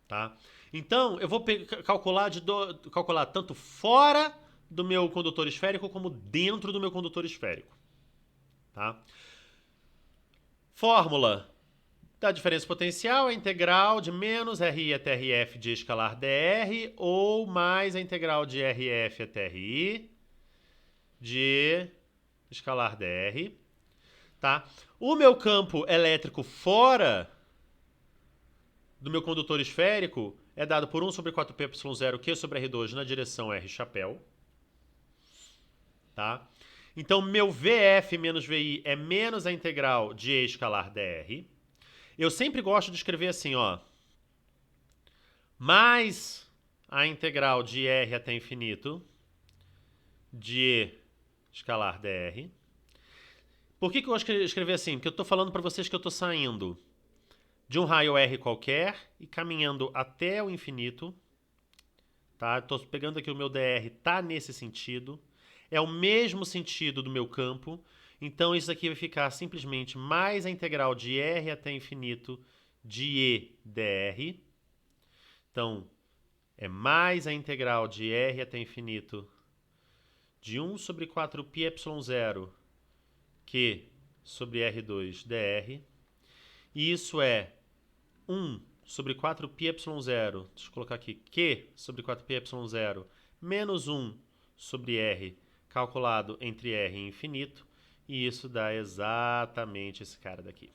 Tá? Então, eu vou calcular tanto fora do meu condutor esférico como dentro do meu condutor esférico. Tá? Fórmula da diferença potencial é a integral de menos RI até RF de escalar dr ou mais a integral de RF até RI de escalar dr. Tá? O meu campo elétrico fora do meu condutor esférico é dado por 1 sobre 4πε0 Q sobre R2 na direção R chapéu. Tá? Então, meu VF menos VI é menos a integral de E escalar dr. Eu sempre gosto de escrever assim, ó. Mais a integral de R até infinito de E escalar dr. Por que eu gosto de escrever assim? Porque eu estou falando para vocês que eu estou saindo de um raio R qualquer e caminhando até o infinito. Tá? Estou pegando aqui o meu dr, tá nesse sentido. É o mesmo sentido do meu campo. Então isso aqui vai ficar simplesmente mais a integral de R até infinito de E dr. Então, é mais a integral de R até infinito de 1 sobre 4πε0 Q sobre R2 dr. E isso é 1 sobre 4πε0, deixa eu colocar aqui, Q sobre 4πε0 menos 1 sobre R calculado entre R e infinito. E isso dá exatamente esse cara daqui.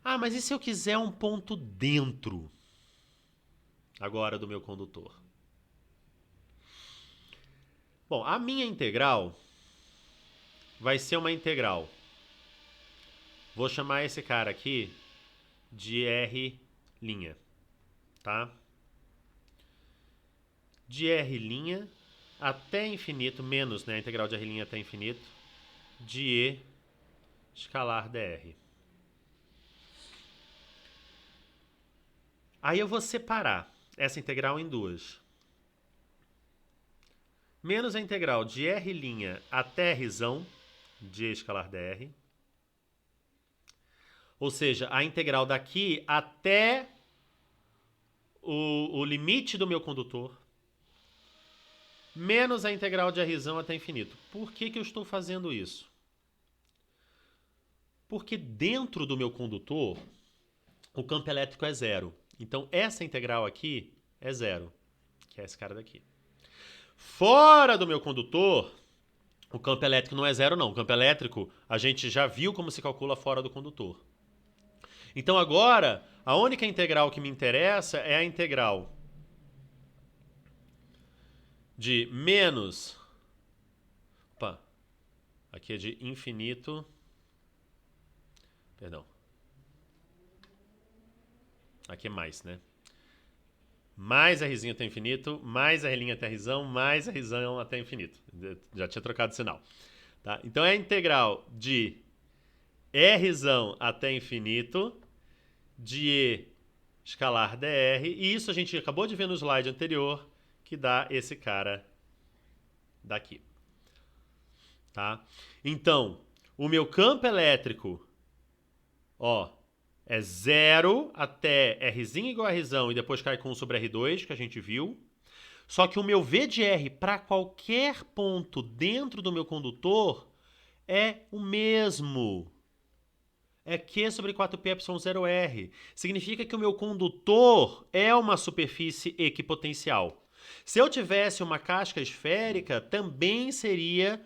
Ah, mas e se eu quiser um ponto dentro agora do meu condutor? Bom, a minha integral vai ser uma integral. Vou chamar esse cara aqui de R', tá? De R' até infinito, menos, né, a integral de R' até infinito, de E escalar dr. Aí eu vou separar essa integral em duas. Menos a integral de R' até Rzão de E escalar dr. Ou seja, a integral daqui até o limite do meu condutor, menos a integral de Rzão até infinito. Por que eu estou fazendo isso? Porque dentro do meu condutor, o campo elétrico é zero. Então, essa integral aqui é zero, que é esse cara daqui. Fora do meu condutor, o campo elétrico não é zero, não. O campo elétrico, a gente já viu como se calcula fora do condutor. Então, agora, a única integral que me interessa é a integral de menos... Opa, aqui é de infinito... Perdão. Aqui é mais, né? Mais Rzinho até infinito, mais R' até Rzão, mais Rzão até infinito. Já tinha trocado o sinal. Tá? Então é a integral de Rzão até infinito de E escalar dr. E isso a gente acabou de ver no slide anterior, que dá esse cara daqui. Tá? Então, o meu campo elétrico, ó, é 0 até Rzinho igual a Rzão e depois cai com 1 sobre R2, que a gente viu. Só que o meu V de R para qualquer ponto dentro do meu condutor é o mesmo. É Q sobre 4πε0R. Significa que o meu condutor é uma superfície equipotencial. Se eu tivesse uma casca esférica, também seria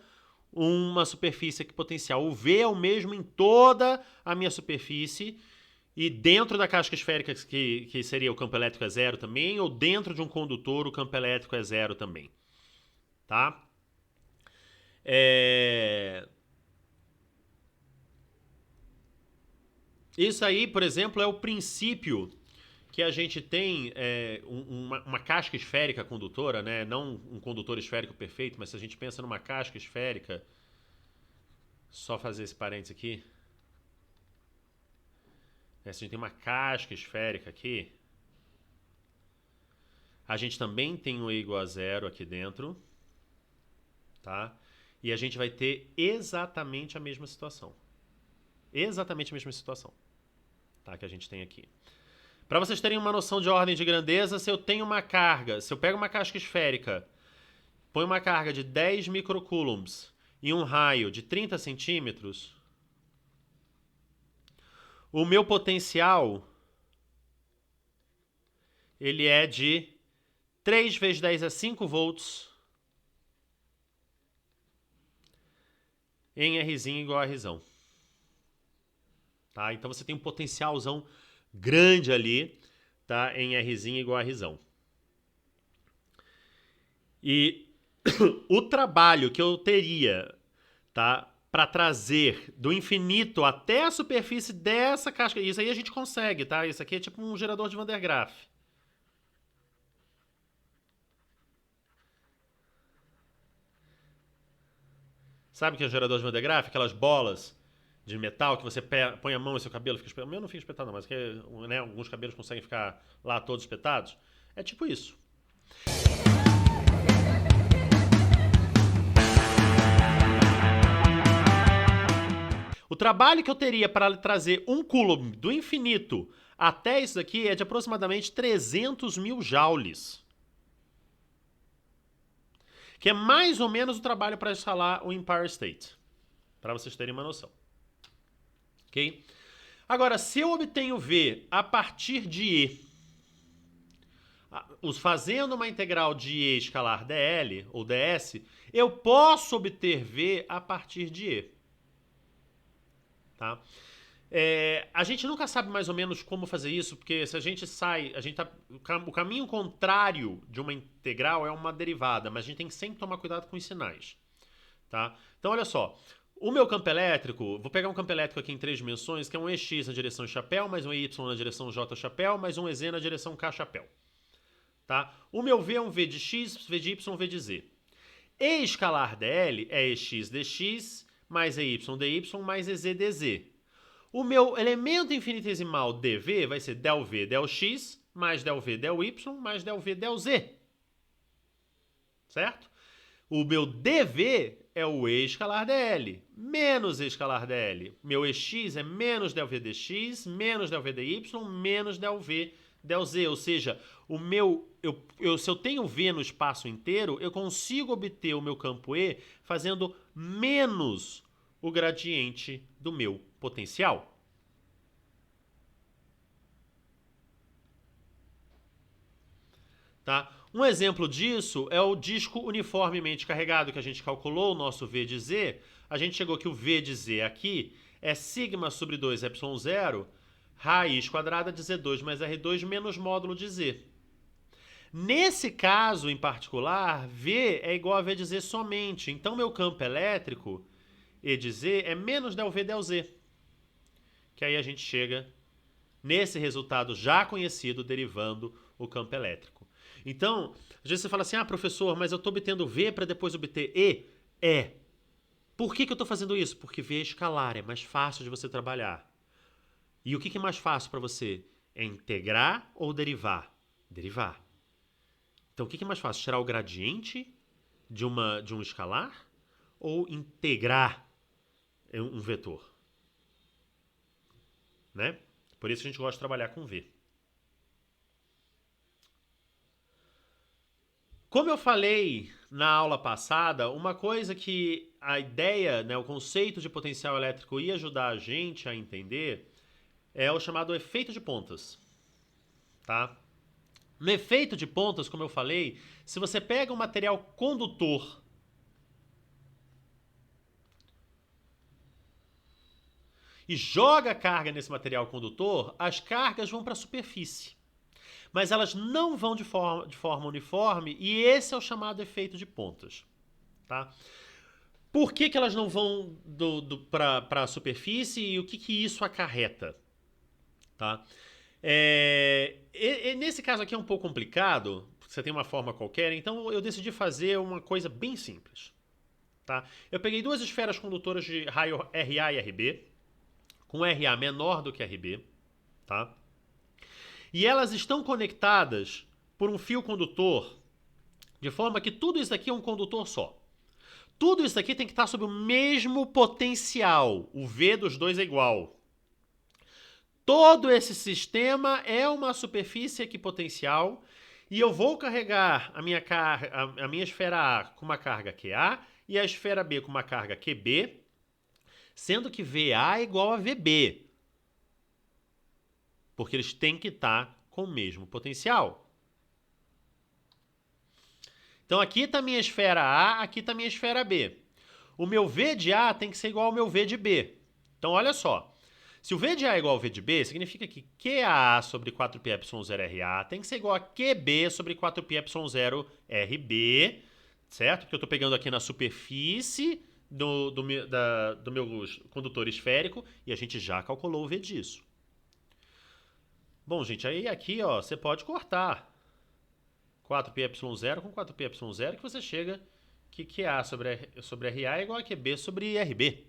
uma superfície equipotencial. O V é o mesmo em toda a minha superfície. E dentro da casca esférica, que seria o campo elétrico é zero também, ou dentro de um condutor o campo elétrico é zero também. Tá? Isso aí, por exemplo, é o princípio que a gente tem uma casca esférica condutora, né? Não um condutor esférico perfeito, mas se a gente pensa numa casca esférica, só fazer esse parênteses aqui. Se a gente tem uma casca esférica aqui, a gente também tem um E igual a zero aqui dentro, tá? E a gente vai ter exatamente a mesma situação. Exatamente a mesma situação, tá, que a gente tem aqui. Para vocês terem uma noção de ordem de grandeza, se eu tenho uma carga, se eu pego uma casca esférica, põe uma carga de 10 microcoulombs e um raio de 30 centímetros, o meu potencial ele é de 3 vezes 10 a 5 volts em Rzinho igual a Rzão. Tá? Então você tem um potencialzão grande ali, tá? Em Rzinho igual a Rzão. E o trabalho que eu teria, tá, para trazer do infinito até a superfície dessa casca, isso aí a gente consegue, tá? Isso aqui é tipo um gerador de Van der Graaf. Sabe o que é um gerador de Van der Graaf? Aquelas bolas de metal que você põe a mão e seu cabelo fica espetado. O meu não fica espetado, não, mas que, né, alguns cabelos conseguem ficar lá todos espetados. É tipo isso. O trabalho que eu teria para trazer um coulomb do infinito até isso aqui é de aproximadamente 300 mil joules. Que é mais ou menos o trabalho para instalar o Empire State. Para vocês terem uma noção. Ok? Agora, se eu obtenho V a partir de E, fazendo uma integral de E escalar dl ou ds, eu posso obter V a partir de E. Tá? A gente nunca sabe mais ou menos como fazer isso, porque se a gente sai, o caminho contrário de uma integral é uma derivada, mas a gente tem que sempre tomar cuidado com os sinais. Tá? Então, olha só. O meu campo elétrico, vou pegar um campo elétrico aqui em 3 dimensões, que é um EX na direção chapéu, mais um EY na direção J chapéu, mais um EZ na direção K chapéu. Tá? O meu V é um V de X, V de Y, V de Z. E escalar dl é EX dx, mais EY dy, mais EZ dz. O meu elemento infinitesimal dv vai ser del V del X, mais del V del Y, mais del V del Z. Certo? O meu dv é o E escalar dl, menos E escalar dl. Meu EX é menos del V dx, menos del V dy, menos del V del Z. Ou seja, se eu tenho V no espaço inteiro, eu consigo obter o meu campo E fazendo menos o gradiente do meu potencial. Tá? Um exemplo disso é o disco uniformemente carregado que a gente calculou, o nosso V de Z. A gente chegou que o V de Z aqui é sigma sobre 2 ε0, raiz quadrada de Z2 mais R2 menos módulo de Z. Nesse caso em particular, V é igual a V de Z somente. Então, meu campo elétrico, E de Z, é menos del V del Z. Que aí a gente chega nesse resultado já conhecido derivando o campo elétrico. Então, às vezes você fala assim, professor, mas eu estou obtendo V para depois obter E? Por que eu estou fazendo isso? Porque V é escalar, é mais fácil de você trabalhar. E o que é mais fácil para você? É integrar ou derivar? Derivar. Então, o que é mais fácil? Tirar o gradiente de um escalar ou integrar um vetor? Né? Por isso a gente gosta de trabalhar com V. Como eu falei na aula passada, uma coisa que a ideia, né, o conceito de potencial elétrico ia ajudar a gente a entender é o chamado efeito de pontas. Tá? No efeito de pontas, como eu falei, se você pega um material condutor e joga carga nesse material condutor, as cargas vão para a superfície. Mas elas não vão de forma uniforme e esse é o chamado efeito de pontas. Tá? Por que elas não vão para a superfície e o que isso acarreta? Tá? Nesse caso aqui é um pouco complicado, porque você tem uma forma qualquer, então eu decidi fazer uma coisa bem simples. Tá? Eu peguei 2 esferas condutoras de raio RA e RB, com RA menor do que RB, tá? E elas estão conectadas por um fio condutor, de forma que tudo isso aqui é um condutor só. Tudo isso aqui tem que estar sob o mesmo potencial. O V dos dois é igual. Todo esse sistema é uma superfície equipotencial e eu vou carregar a minha esfera A com uma carga QA e a esfera B com uma carga QB, sendo que VA é igual a VB. Porque eles têm que estar com o mesmo potencial. Então aqui está a minha esfera A, aqui está a minha esfera B. O meu V de A tem que ser igual ao meu V de B. Então olha só. Se o V de A é igual ao V de B, significa que QA sobre 4πε0RA tem que ser igual a QB sobre 4πε0RB, certo? Porque eu estou pegando aqui na superfície do meu condutor esférico e a gente já calculou o V disso. Bom, gente, aí aqui ó, você pode cortar 4πε0 com 4πε0 que você chega que QA sobre RA é igual a QB sobre RB.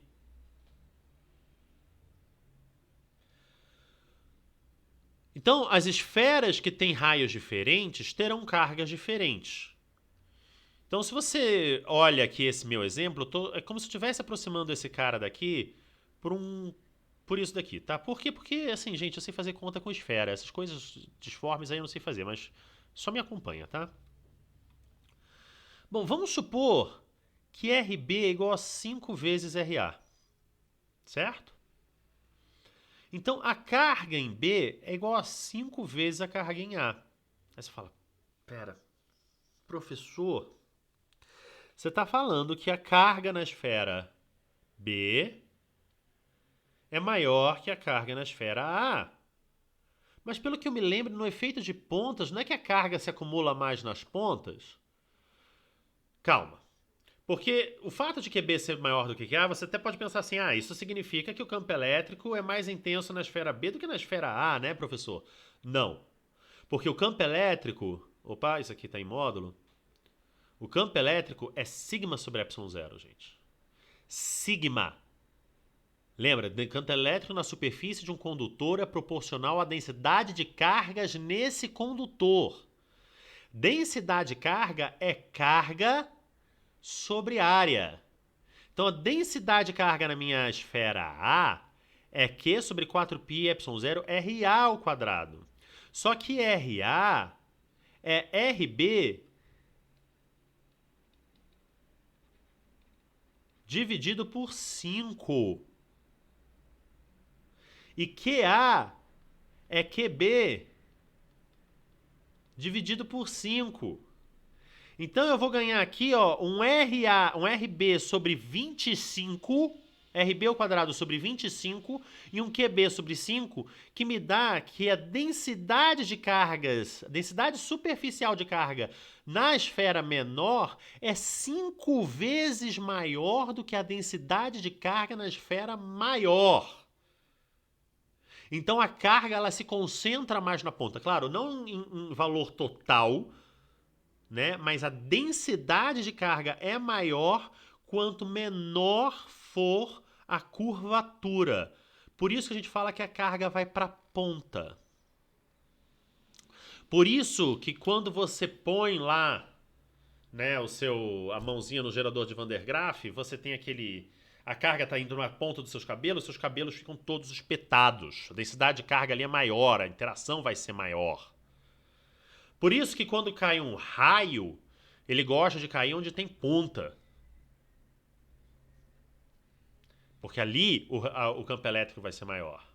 Então, as esferas que têm raios diferentes terão cargas diferentes. Então, se você olha aqui esse meu exemplo, é como se eu estivesse aproximando esse cara daqui por isso daqui, tá? Por quê? Porque, assim, gente, eu sei fazer conta com esfera. Essas coisas disformes aí eu não sei fazer, mas só me acompanha, tá? Bom, vamos supor que RB é igual a 5 vezes RA, certo? Então, a carga em B é igual a 5 vezes a carga em A. Aí você fala, pera, professor, você está falando que a carga na esfera B é maior que a carga na esfera A. Mas pelo que eu me lembro, no efeito de pontas, não é que a carga se acumula mais nas pontas? Calma. Porque o fato de QB ser maior do que QA, você até pode pensar assim, isso significa que o campo elétrico é mais intenso na esfera B do que na esfera A, né, professor? Não. Porque o campo elétrico... Opa, isso aqui está em módulo. O campo elétrico é sigma sobre ε0, gente. Sigma. Lembra, o campo elétrico na superfície de um condutor é proporcional à densidade de cargas nesse condutor. Densidade de carga é carga sobre área. Então, a densidade de carga na minha esfera A é Q sobre 4πε0 RA ao quadrado. Só que RA é RB dividido por 5. E QA é QB dividido por 5. Então eu vou ganhar aqui ó, um RB sobre 25, RB ao quadrado sobre 25 e um QB sobre 5, que me dá que a densidade de cargas, a densidade superficial de carga na esfera menor é 5 vezes maior do que a densidade de carga na esfera maior. Então a carga ela se concentra mais na ponta. Claro, não em valor total, né? Mas a densidade de carga é maior quanto menor for a curvatura. Por isso que a gente fala que a carga vai para a ponta. Por isso que quando você põe lá, né, a mãozinha no gerador de Van der Graaf, você tem a carga está indo na ponta dos seus cabelos ficam todos espetados. A densidade de carga ali é maior, a interação vai ser maior. Por isso que quando cai um raio, ele gosta de cair onde tem ponta. Porque ali o campo elétrico vai ser maior.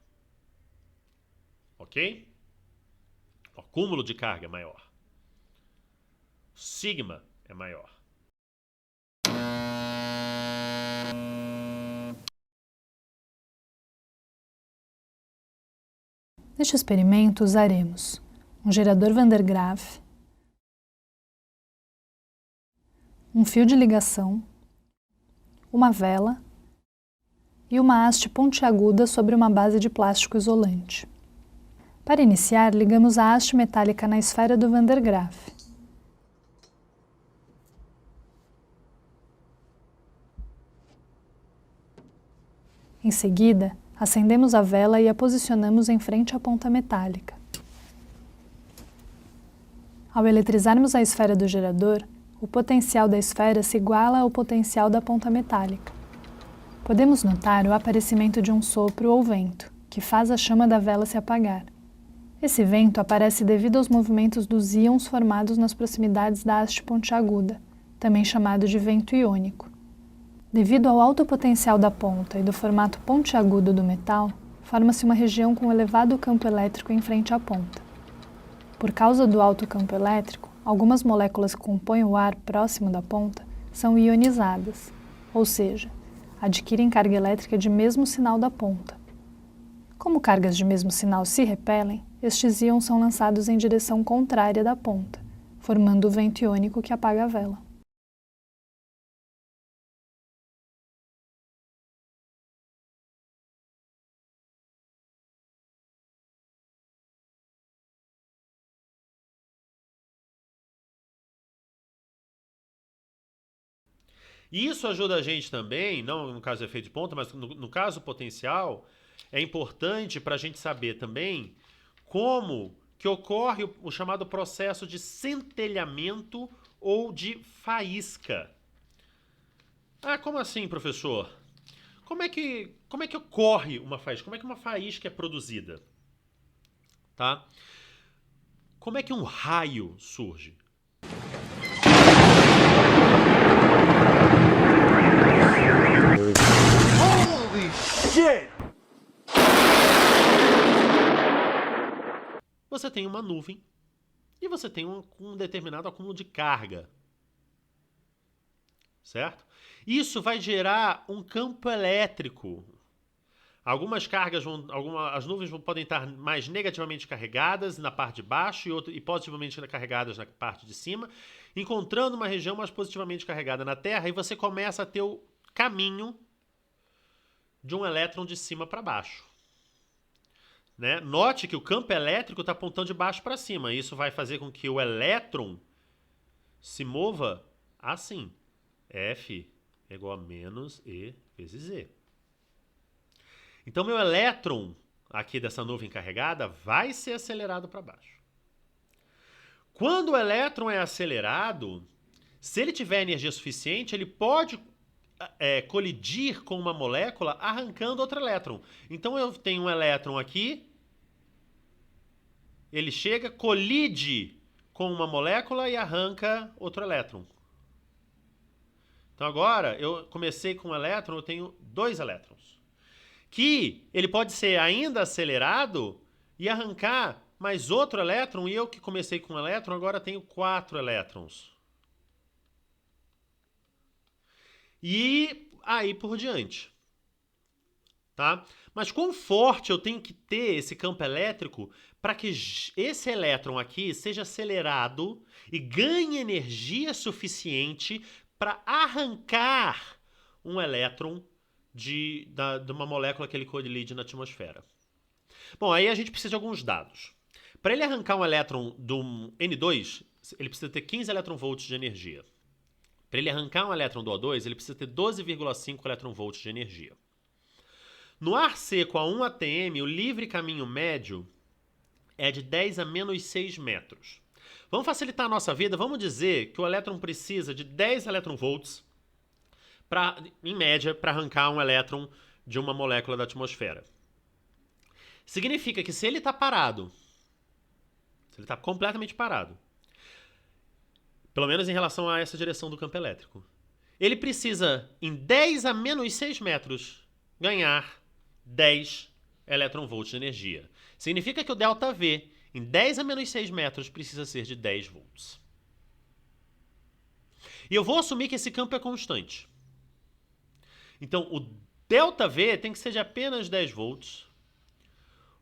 Ok? O acúmulo de carga é maior. O sigma é maior. Neste experimento usaremos um gerador Van der Graaf, um fio de ligação, uma vela e uma haste pontiaguda sobre uma base de plástico isolante. Para iniciar, ligamos a haste metálica na esfera do Van der Graaf. Em seguida, acendemos a vela e a posicionamos em frente à ponta metálica. Ao eletrizarmos a esfera do gerador, o potencial da esfera se iguala ao potencial da ponta metálica. Podemos notar o aparecimento de um sopro ou vento, que faz a chama da vela se apagar. Esse vento aparece devido aos movimentos dos íons formados nas proximidades da haste pontiaguda, também chamado de vento iônico. Devido ao alto potencial da ponta e do formato pontiagudo do metal, forma-se uma região com elevado campo elétrico em frente à ponta. Por causa do alto campo elétrico, algumas moléculas que compõem o ar próximo da ponta são ionizadas, ou seja, adquirem carga elétrica de mesmo sinal da ponta. Como cargas de mesmo sinal se repelem, estes íons são lançados em direção contrária da ponta, formando o vento iônico que apaga a vela. E isso ajuda a gente também, não no caso do efeito de ponta, mas no caso potencial, é importante para a gente saber também como que ocorre o chamado processo de centelhamento ou de faísca. Ah, como assim, professor? Como é que ocorre uma faísca? Como é que uma faísca é produzida? Tá? Como é que um raio surge? Holy shit! Você tem uma nuvem e você tem um determinado acúmulo de carga. Certo? Isso vai gerar um campo elétrico. Algumas cargas as nuvens podem estar mais negativamente carregadas na parte de baixo e positivamente carregadas na parte de cima, encontrando uma região mais positivamente carregada na Terra, e você começa a ter o caminho de um elétron de cima para baixo. Né? Note que o campo elétrico está apontando de baixo para cima. Isso vai fazer com que o elétron se mova assim. F é igual a menos E vezes Z. Então, meu elétron aqui dessa nuvem carregada vai ser acelerado para baixo. Quando o elétron é acelerado, se ele tiver energia suficiente, ele pode colidir com uma molécula arrancando outro elétron. Então, eu tenho um elétron aqui, ele chega, colide com uma molécula e arranca outro elétron. Então, agora, eu comecei com um elétron, eu tenho 2 elétrons. Que ele pode ser ainda acelerado e arrancar mais outro elétron, e eu que comecei com um elétron, agora tenho 4 elétrons. E aí por diante. Tá? Mas quão forte eu tenho que ter esse campo elétrico para que esse elétron aqui seja acelerado e ganhe energia suficiente para arrancar um elétron de uma molécula que ele colide na atmosfera. Bom, aí a gente precisa de alguns dados. Para ele arrancar um elétron do N2, ele precisa ter 15 elétron-volts de energia. Para ele arrancar um elétron do O2, ele precisa ter 12,5 elétron-volts de energia. No ar seco a 1 atm, o livre caminho médio é de 10 a menos 6 metros. Vamos facilitar a nossa vida, vamos dizer que o elétron precisa de 10 elétron-volts em média, para arrancar um elétron de uma molécula da atmosfera. Significa que se ele está parado, se ele está completamente parado, pelo menos em relação a essa direção do campo elétrico, ele precisa, em 10 a menos 6 metros, ganhar 10 elétron-volts de energia. Significa que o ΔV, em 10 a menos 6 metros, precisa ser de 10 volts. E eu vou assumir que esse campo é constante. Então, o ΔV tem que ser de apenas 10 volts.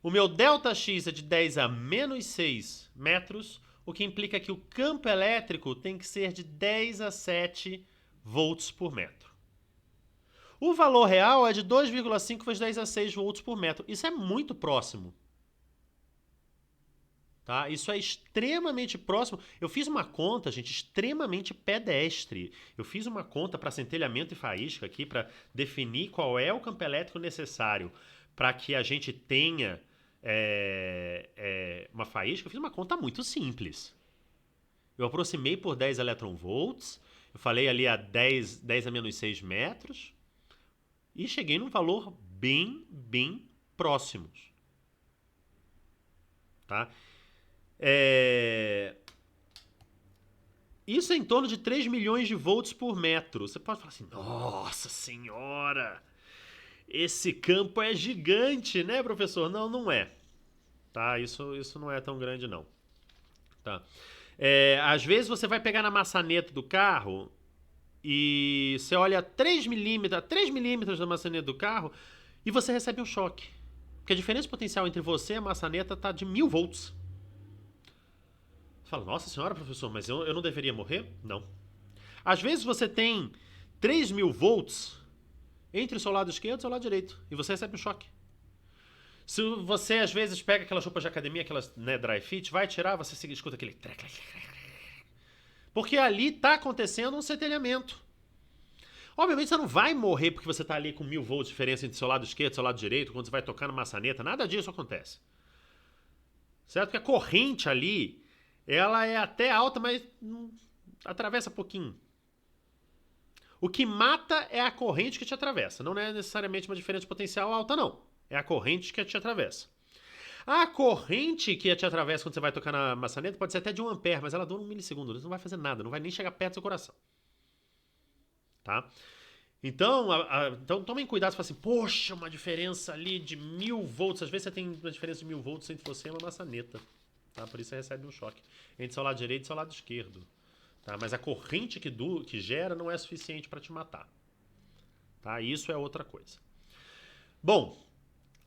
O meu ΔX é de 10 a menos 6 metros, o que implica que o campo elétrico tem que ser de 10 a 7 volts por metro. O valor real é de 2,5 vezes 10 a 6 volts por metro. Isso é muito próximo. Tá? Isso é extremamente próximo. Eu fiz uma conta, gente, extremamente pedestre. Eu fiz uma conta para centelhamento e faísca aqui, para definir qual é o campo elétrico necessário para que a gente tenha uma faísca. Eu fiz uma conta muito simples. Eu aproximei por 10 electronvolts, eu falei ali a 10 a menos 6 metros, e cheguei num valor bem próximos. Tá? Isso é em torno de 3 milhões de volts por metro. Você pode falar assim, nossa senhora, esse campo é gigante, né, professor? Não, não é. Tá? Isso não é tão grande, não. Tá? Às vezes você vai pegar na maçaneta do carro e você olha 3 milímetros da maçaneta do carro e você recebe um choque. Porque a diferença potencial entre você e a maçaneta está de 1000 volts. Você fala, nossa senhora, professor, mas eu não deveria morrer? Não. Às vezes você tem 3000 volts entre o seu lado esquerdo e o seu lado direito e você recebe um choque. Se você às vezes pega aquelas roupas de academia, aquelas, né, dry fit, vai tirar, você escuta aquele... Porque ali está acontecendo um centelhamento. Obviamente você não vai morrer porque você está ali com 1000 volts de diferença entre seu lado esquerdo e seu lado direito, quando você vai tocar na maçaneta, nada disso acontece. Certo? Porque a corrente ali, ela é até alta, mas atravessa pouquinho. O que mata é a corrente que te atravessa, não é necessariamente uma diferença potencial alta, não. É a corrente que te atravessa. A corrente que te atravessa quando você vai tocar na maçaneta pode ser até de 1 ampere, mas ela dura 1 milissegundo. Isso não vai fazer nada, não vai nem chegar perto do seu coração. Tá? Então tomem cuidado. Você fala assim, poxa, uma diferença ali de 1000 volts. Às vezes você tem uma diferença de 1000 volts entre você e uma maçaneta. Tá? Por isso você recebe um choque entre seu lado direito e seu lado esquerdo. Tá? Mas a corrente que gera não é suficiente para te matar. Tá? Isso é outra coisa. Bom,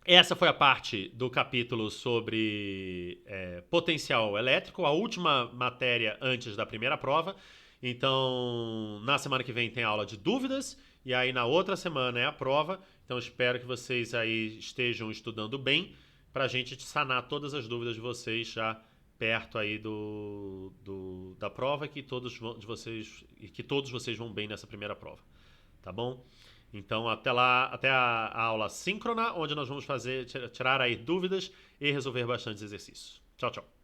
essa foi a parte do capítulo sobre potencial elétrico, a última matéria antes da primeira prova. Então, na semana que vem tem aula de dúvidas, e aí na outra semana é a prova. Então, espero que vocês aí estejam estudando bem, para a gente sanar todas as dúvidas de vocês já perto aí da prova, que todos vocês vão bem nessa primeira prova. Tá bom? Então, até lá, até a aula síncrona, onde nós vamos tirar aí dúvidas e resolver bastantes exercícios. Tchau, tchau.